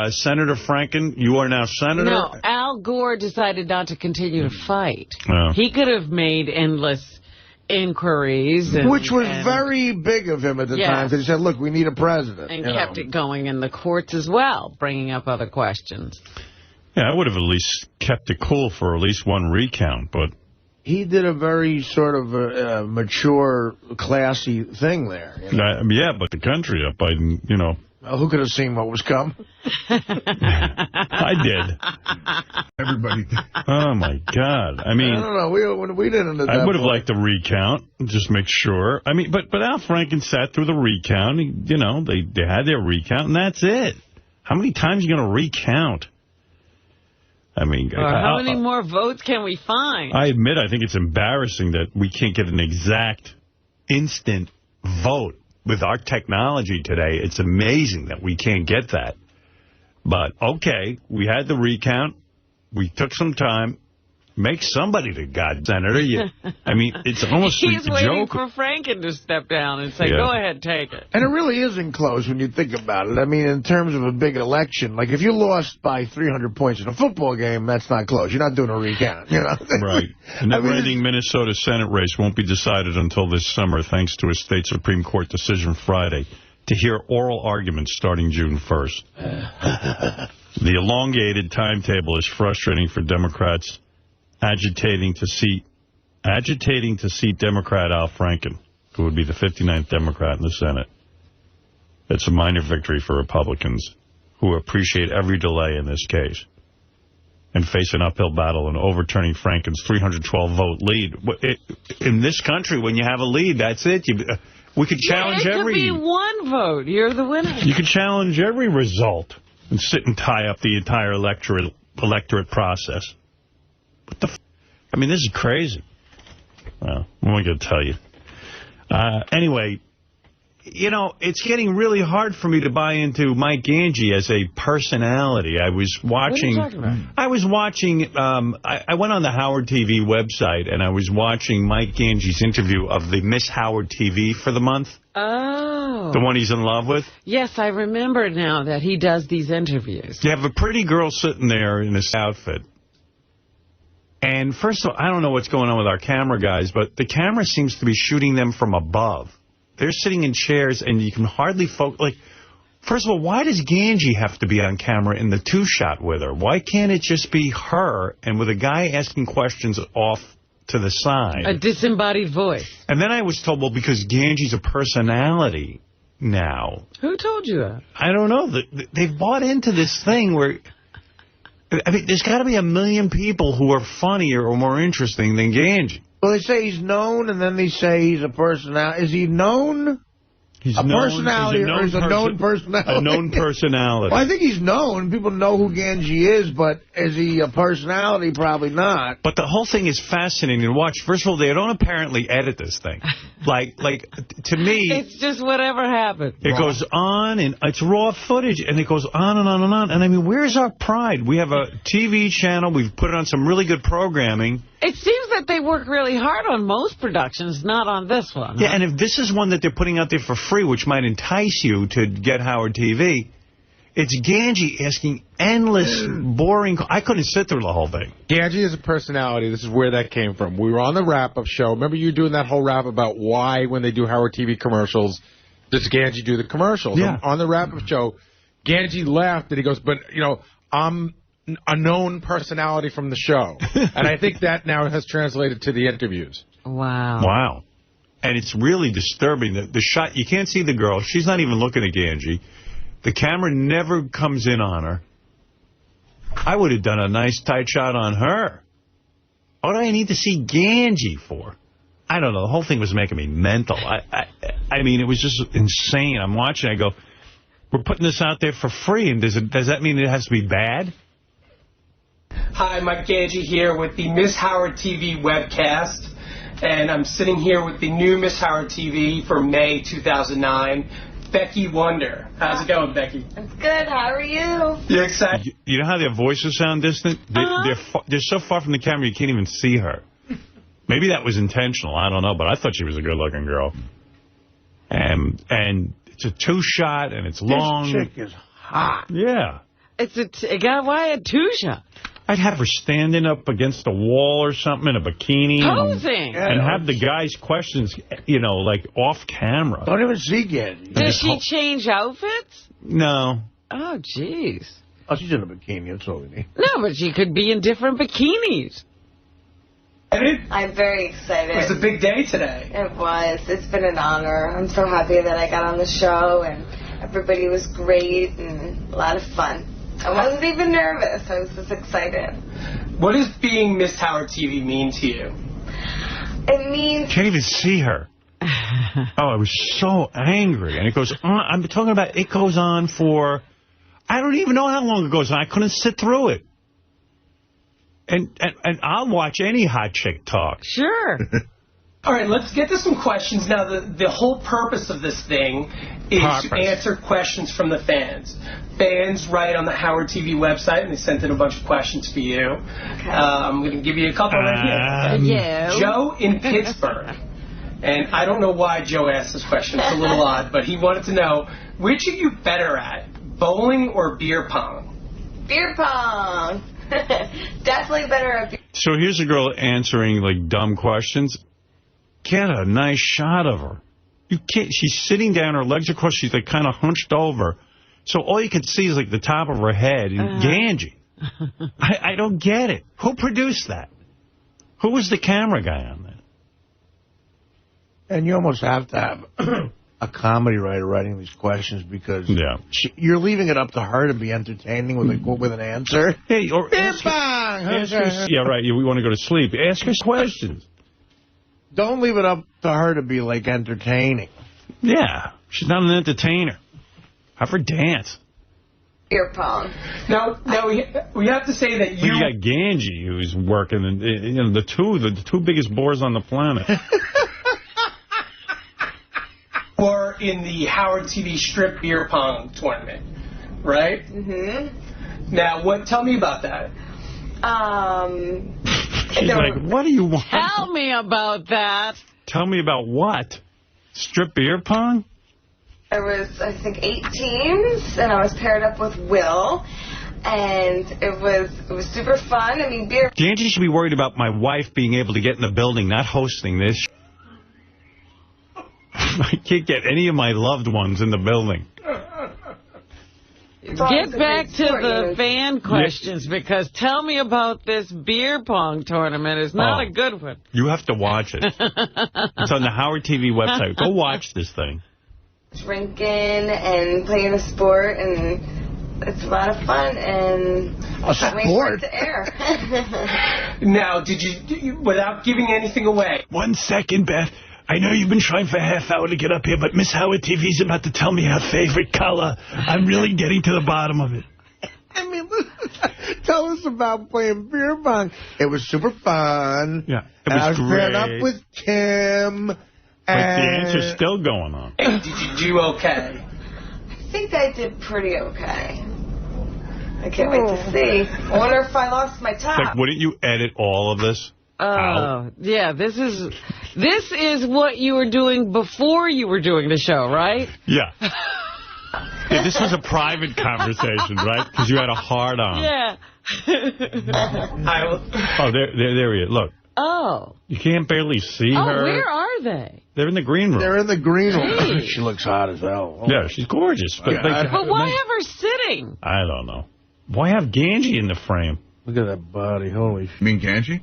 Senator Franken, you are now senator? No, Al Gore decided not to continue to fight. Oh. He could have made endless inquiries. Which was very big of him at the time, because he said, look, we need a president. And kept it going in the courts as well, bringing up other questions. Yeah, I would have at least kept it cool for at least one recount, but... He did a very sort of mature, classy thing there. You know? Yeah, but the country up, you know... Well, who could have seen what was coming? I did. Everybody did. Oh, my God. I mean... I don't know. We didn't... I would have liked the recount, just make sure. I mean, but Al Franken sat through the recount. You know, they had their recount, and that's it. How many times are you going to recount? I mean... how many more votes can we find? I admit, I think it's embarrassing that we can't get an exact, instant vote. With our technology today, it's amazing that we can't get that. But, okay, we had the recount. We took some time. Make somebody the senator. I mean, it's almost a joke. He's waiting for Franken to step down and say, go ahead, take it. And it really isn't close when you think about it. I mean, in terms of a big election, like if you lost by 300 points in a football game, that's not close. You're not doing a recount, you know? Right. The never-ending Minnesota Senate race won't be decided until this summer, thanks to a state Supreme Court decision Friday to hear oral arguments starting June 1st. The elongated timetable is frustrating for Democrats agitating to seat Democrat Al Franken, who would be the 59th Democrat in the Senate. It's a minor victory for Republicans, who appreciate every delay in this case. and face an uphill battle in overturning Franken's 312-vote lead. In this country, when you have a lead, that's it. We could challenge every... It could be one vote. You're the winner. You could challenge every result and sit and tie up the entire electorate process. What the I mean, this is crazy. Well, what am I going to tell you? Anyway, you know, it's getting really hard for me to buy into Mike Gange as a personality. I was watching... What are you talking about? I was watching... I went on the Howard TV website, and I was watching Mike Gange's interview of the Miss Howard TV for the month. Oh. The one he's in love with. Yes, I remember now that he does these interviews. You have a pretty girl sitting there in this outfit. And first of all, I don't know what's going on with our camera guys, but the camera seems to be shooting them from above. They're sitting in chairs, and you can hardly focus. Like, first of all, why does Gange have to be on camera in the two-shot with her? Why can't it just be her and with a guy asking questions off to the side? A disembodied voice. And then I was told, well, because Gange's a personality now. Who told you that? I don't know. They've bought into this thing where... I mean, there's got to be a million people who are funnier or more interesting than Gange. Well, they say he's known, and then they say he's a personality. Is he known? He's a known, personality, or is a known personality? A known personality. Well, I think he's known. People know who Gange is, but is he a personality? Probably not. But the whole thing is fascinating to watch. First of all, they don't apparently edit this thing. Like to me... It's just whatever happened. It goes on, and it's raw footage, and it goes on and on and on. And I mean, where's our pride? We have a TV channel. We've put on some really good programming. It seems that they work really hard on most productions, not on this one. Yeah, and if this is one that they're putting out there for free, which might entice you to get Howard TV, it's Gange asking endless, boring... I couldn't sit through the whole thing. Gange is a personality. This is where that came from. We were on the wrap-up show. Remember you doing that whole rap about why, when they do Howard TV commercials, does Gange do the commercials? Yeah. On the wrap-up show, Gange laughed, and he goes, but, you know, I'm a known personality from the show. And I think that now has translated to the interviews. Wow. Wow. And it's really disturbing. The shot, you can't see the girl. She's not even looking at Gange. The camera never comes in on her. I would have done a nice tight shot on her. What do I need to see Gange for? I don't know. The whole thing was making me mental. I mean, it was just insane. I'm watching. I go, we're putting this out there for free, and does that mean it has to be bad? Hi, Mike Gange here with the Miss Howard TV webcast. And I'm sitting here with the new Miss Howard TV for May 2009, Becky Wonder. How's it going, Becky? It's good. How are you? You excited? You know how their voices sound distant? They're so far from the camera you can't even see her. Maybe that was intentional. I don't know, but I thought she was a good-looking girl. And it's a two-shot, and it's long. This chick is hot. Yeah. Why a two-shot? I'd have her standing up against a wall or something in a bikini. Posing. And have the guy's questions, you know, like off camera. Don't even see Gange. Does she change outfits? No. Oh, jeez. Oh, she's in a bikini. That's all we need. No, but she could be in different bikinis. I'm very excited. It was a big day today. It was. It's been an honor. I'm so happy that I got on the show, and everybody was great and a lot of fun. I wasn't even nervous. I was just excited. What does being Miss Howard TV mean to you? It means... Can't even see her. Oh, I was so angry. And it goes on. I'm talking about it goes on for... I don't even know how long it goes on. I couldn't sit through it. And I'll watch any hot chick talk. Sure. All right, let's get to some questions. Now, the whole purpose of this thing is to answer questions from the fans. Fans write on the Howard TV website, and they sent in a bunch of questions for you. Okay. I'm going to give you a couple right here. Yeah. Joe in Pittsburgh. And I don't know why Joe asked this question. It's a little odd, but he wanted to know, which are you better at, bowling or beer pong? Beer pong. Definitely better at beer pong. So here's a girl answering, like, dumb questions. Get a nice shot of her. You can't. She's sitting down, her legs are crossed, she's like kind of hunched over. So all you can see is like the top of her head and Gange. I don't get it. Who produced that? Who was the camera guy on that? And you almost have to have a comedy writer writing these questions because you're leaving it up to her to be entertaining with an answer. Hey, or ask her, yeah, right. We want to go to sleep. Ask her questions. Don't leave it up to her to be, like, entertaining. Yeah. She's not an entertainer. Have her dance. Beer pong. Now we have to say that you got Lange, who's working, and the two biggest bores on the planet. Or in the Howard TV strip beer pong tournament, right? Mm-hmm. Now, tell me about that. She's like, what do you want? Tell me about that. Tell me about what? Strip beer pong? There was, I think, 8 teams, and I was paired up with Will, and it was super fun. I mean, beer... Lange should be worried about my wife being able to get in the building, not hosting this. I can't get any of my loved ones in the building. Get back to the fan questions, because tell me about this beer pong tournament is not a good one. You have to watch it. It's on the Howard TV website. Go watch this thing. Drinking and playing a sport, and it's a lot of fun, and a sport to air. Now, did you, without giving anything away... 1 second, Beth. I know you've been trying for a half hour to get up here, but Miss Howard TV's about to tell me her favorite color. I'm really getting to the bottom of it. I mean, tell us about playing beer pong. It was super fun. Yeah, it was great. I was paired up with Kim. But the answer's still going on. Hey, did you do okay? I think I did pretty okay. I can't wait to see. I wonder if I lost my top. Like, wouldn't you edit all of this? Yeah, this is what you were doing before you were doing the show, right? Yeah. Yeah, this was a private conversation, right? Because you had a hard-on. Yeah. Oh, there he is. Look. Oh. You can't barely see her. Oh, where are they? They're in the green room. They're in the green room. Hey. She looks hot as hell. Oh. Yeah, she's gorgeous. But why have her sitting? I don't know. Why have Lange in the frame? Look at that body. Holy shit. You mean Lange?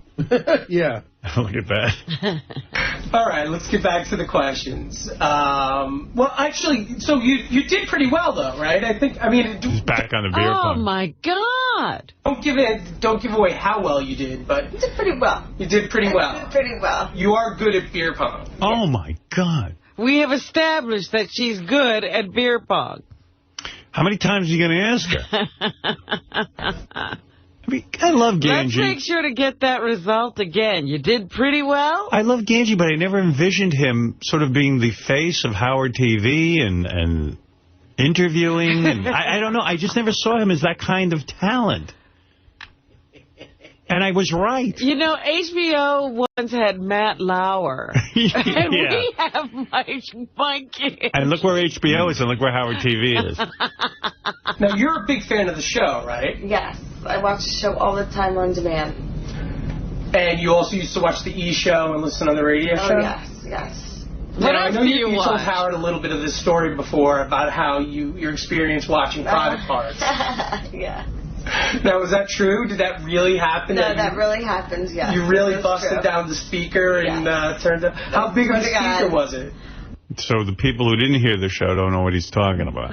Yeah. Look at that. All right, let's get back to the questions. Well, actually, so you did pretty well, though, right? I mean... He's back on the beer pong. Oh, my God. Don't give away how well you did, but... You did pretty well. You did pretty well. I did pretty well. You are good at beer pong. Oh, my God. We have established that she's good at beer pong. How many times are you going to ask her? I mean, I love Lange. Let's make sure to get that result again. You did pretty well. I love Lange, but I never envisioned him sort of being the face of Howard TV and interviewing. And I don't know. I just never saw him as that kind of talent. And I was right. You know, HBO once had Matt Lauer. And we have Mike Gibbs. And look where HBO is and look where Howard TV is. Now, you're a big fan of the show, right? Yes. I watch the show all the time on demand. And you also used to watch the E! Show and listen on the radio show? Oh, yes. What else do you watch? You told Howard a little bit of this story before about how your experience watching Private Parts. Yeah. Now, was that true? Did that really happen? No, that really happens, yes. You really busted down the speaker and turned up. How big of a speaker was it? So the people who didn't hear the show don't know what he's talking about.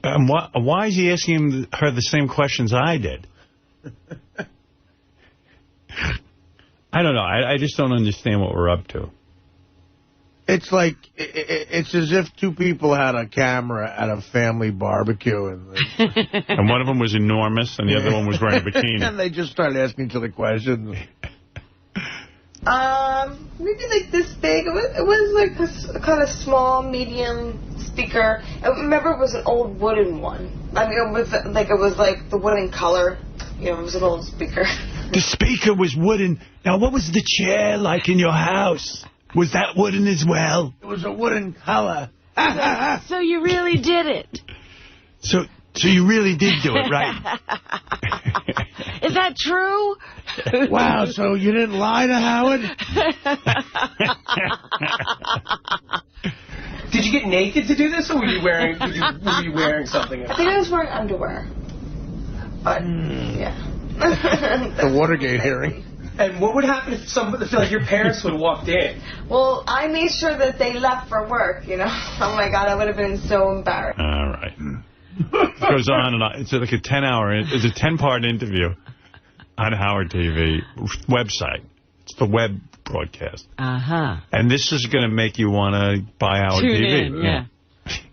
Why is he asking her the same questions I did? I don't know. I just don't understand what we're up to. It's like, it's as if two people had a camera at a family barbecue. And one of them was enormous, and the other one was wearing a bikini. And they just started asking each other questions. Maybe like this big. It was like this kind of small, medium speaker. I remember it was an old wooden one. I mean, it was like the wooden color. You know, it was an old speaker. The speaker was wooden. Now, what was the chair like in your house? Was that wooden as well? It was a wooden color. So you really did it. So you really did do it, right? Is that true? Wow, so you didn't lie to Howard? Did you get naked to do this, or were you wearing something? I think I was wearing underwear. But, yeah. The Watergate hearing. And what would happen if like your parents would have walked in? Well, I made sure that they left for work, you know. Oh, my God, I would have been so embarrassed. All right. It goes on and on. It's like a 10-part interview on Howard TV website. It's the web broadcast. And this is going to make you want to buy Howard TV. Tune in, yeah.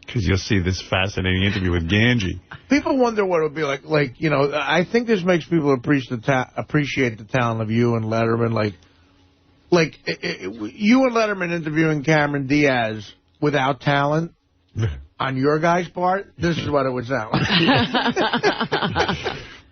Because you'll see this fascinating interview with Gange. People wonder what it would be like. Like, you know, I think this makes people appreciate the talent of you and Letterman. Like you and Letterman interviewing Cameron Diaz without talent on your guy's part, this is what it would sound like.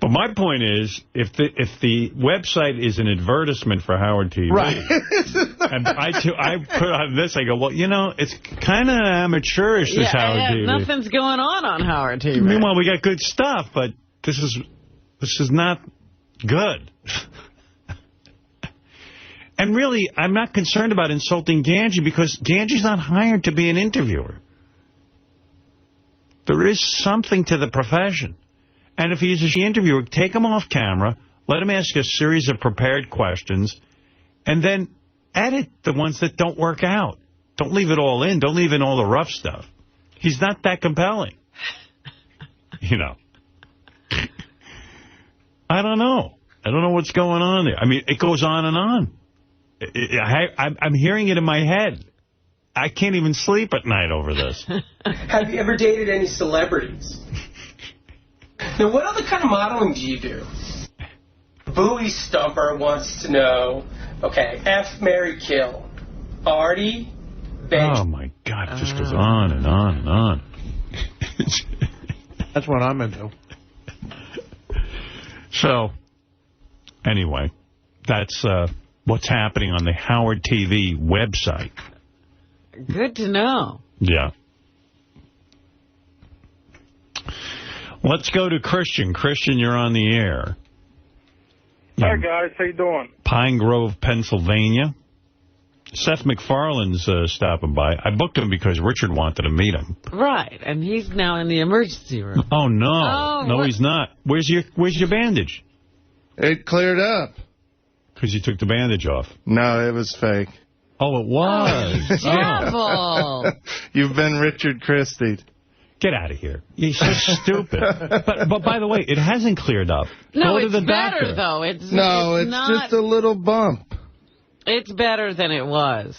But my point is, if the website is an advertisement for Howard TV, right? And I put on this, I go, well, you know, it's kind of amateurish, this Howard TV. Nothing's going on Howard TV. Meanwhile, we got good stuff, but this is not good. And really, I'm not concerned about insulting Gange because Gange's not hired to be an interviewer. There is something to the profession. And if he's an interviewer, take him off camera, let him ask a series of prepared questions, and then edit the ones that don't work out. Don't leave it all in. Don't leave in all the rough stuff. He's not that compelling. You know. I don't know. I don't know what's going on there. I mean, it goes on and on. I'm hearing it in my head. I can't even sleep at night over this. Have you ever dated any celebrities? Now, what other kind of modeling do you do? Bowie Stumper wants to know, okay, F, marry, kill. Artie, Benj. Oh, my God. It just goes on and on and on. That's what I'm into. So, anyway, that's what's happening on the Howard TV website. Good to know. Yeah. Let's go to Christian. Christian, you're on the air. Hi, guys. How you doing? Pine Grove, Pennsylvania. Seth MacFarlane's stopping by. I booked him because Richard wanted to meet him. Right, and he's now in the emergency room. Oh, no. No, he's not. Where's your bandage? It cleared up. Because you took the bandage off. No, it was fake. Oh, it was. Devil. You've been Richard Christie. Get out of here. You're so stupid. But by the way, it hasn't cleared up. No, Go to the better, doctor. though. It's not, just a little bump. It's better than it was.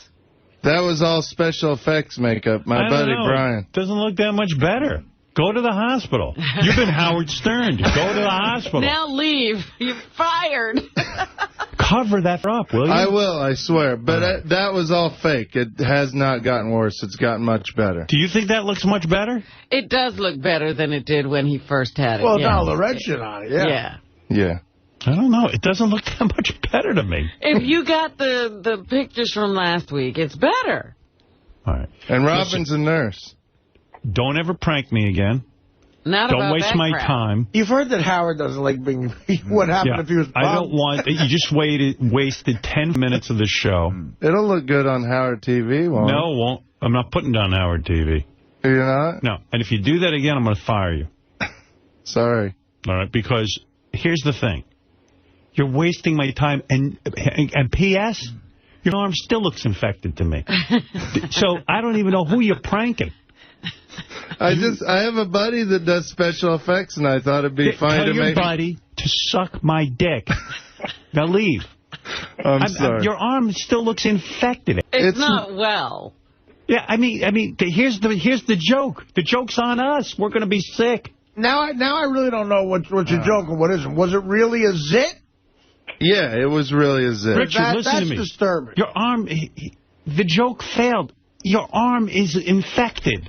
That was all special effects makeup, my buddy Brian. Doesn't look that much better. Go to the hospital. You've been Howard Stern. Go to the hospital. Now leave. You're fired. Cover that up, will you? I will, I swear. But that was all fake. It has not gotten worse. It's gotten much better. Do you think that looks much better? It does look better than it did when he first had it. Well, now the red shit on it, Yeah. I don't know. It doesn't look that much better to me. If you got the pictures from last week, it's better. All right. And Robin's a nurse. Don't ever prank me again. Don't waste my time. You've heard that Howard doesn't like being... What happened if he was bummed? I don't want... You just wasted 10 minutes of the show. It'll look good on Howard TV, won't it? No, it won't. I'm not putting down Howard TV. You're not? No. And if you do that again, I'm going to fire you. Sorry. All right, because here's the thing. You're wasting my time. And P.S., your arm still looks infected to me. So I don't even know who you're pranking. I have a buddy that does special effects, and I thought it'd be fun to make... Tell your buddy to suck my dick. Now leave. I'm sorry. Your arm still looks infected. It's not well. Yeah, I mean, here's the joke. The joke's on us. We're going to be sick. Now I really don't know what's a joke and what isn't. Was it really a zit? Yeah, it was really a zit. Richard, listen to me. That's disturbing. Your arm, the joke failed. Your arm is infected.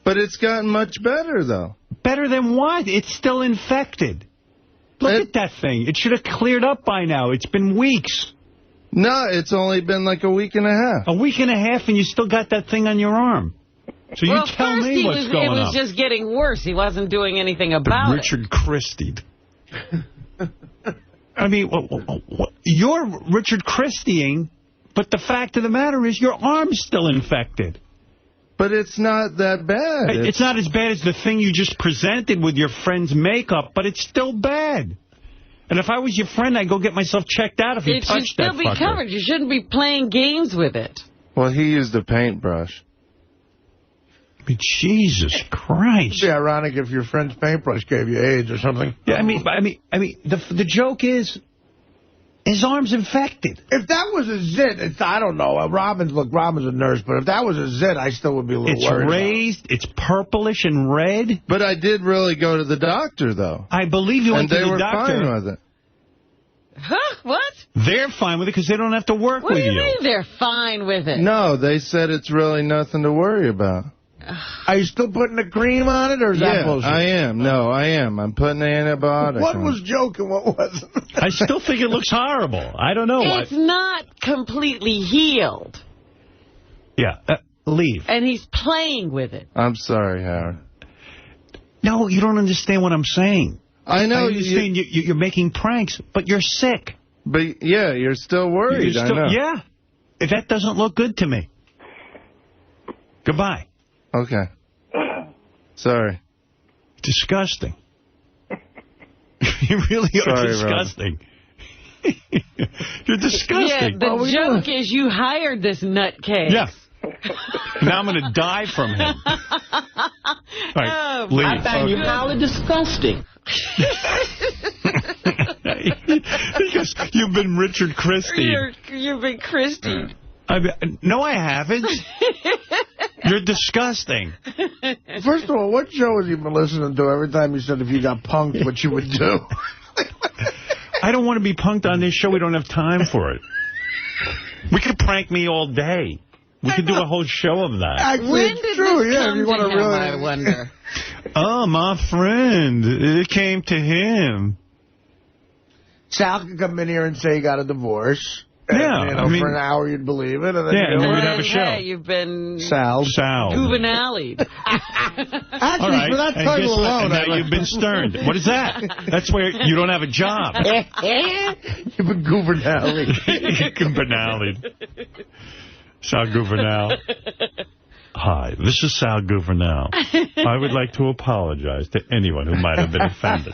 But it's gotten much better, though. Better than what? It's still infected. Look at that thing. It should have cleared up by now. It's been weeks. No, it's only been like a week and a half. A week and a half, and you still got that thing on your arm. So you tell me what's going on. It was just getting worse. He wasn't doing anything about Richard Christie. I mean, you're Richard Christieing, but the fact of the matter is your arm's still infected. But it's not that bad. It's not as bad as the thing you just presented with your friend's makeup, but it's still bad. And if I was your friend, I'd go get myself checked out if you touched that fucker. It should still be covered. You shouldn't be playing games with it. Well, he used a paintbrush. I mean, Jesus Christ. It'd be ironic if your friend's paintbrush gave you AIDS or something. Yeah, I mean, the joke is, his arm's infected. If that was a zit, I don't know. Robin's a nurse, but if that was a zit, I still would be a little worried. It's raised, it's purplish and red. But I did really go to the doctor, though. I believe you went to the doctor. And they were fine with it. Huh? What? They're fine with it because they don't have to work with you. What do you mean they're fine with it? No, they said it's really nothing to worry about. Are you still putting the cream on it, or is that bullshit? I am. No, I am. I'm putting the antibiotic What on. was joking? What wasn't? I still think it looks horrible. I don't know. It's not completely healed. Yeah, leave. And he's playing with it. I'm sorry, Howard. No, you don't understand what I'm saying. I know. I understand you're making pranks, but you're sick. But, yeah, you're still worried, I know. Yeah. That doesn't look good to me. Goodbye. Okay. Sorry. Disgusting. You really are disgusting. You're disgusting. Yeah, the joke is you hired this nutcase. Yeah. Now I'm going to die from him. Right, leave. I find you highly disgusting. Because you've been Richard Christie. You've been Christie. No, I haven't. You're disgusting. First of all, what show has he been listening to every time you said if you got punked, what you would do? I don't want to be punked on this show. We don't have time for it. We could prank me all day. We could do a whole show of that. Actually, when did true, this come if you want to him, really... I wonder. Oh, my friend. It came to him. Sal could come in here and say he got a divorce. Yeah, and, for an hour you'd believe it. And then and we'd have a show. Hey, you've been Sal. juvenile-ed. Actually, for that title alone. Now you've been sterned. What is that? That's where you don't have a job. You've been gouvernale. Gouvernale. Sal Gouvernale. Hi, this is Sal Gouvernale. I would like to apologize to anyone who might have been offended.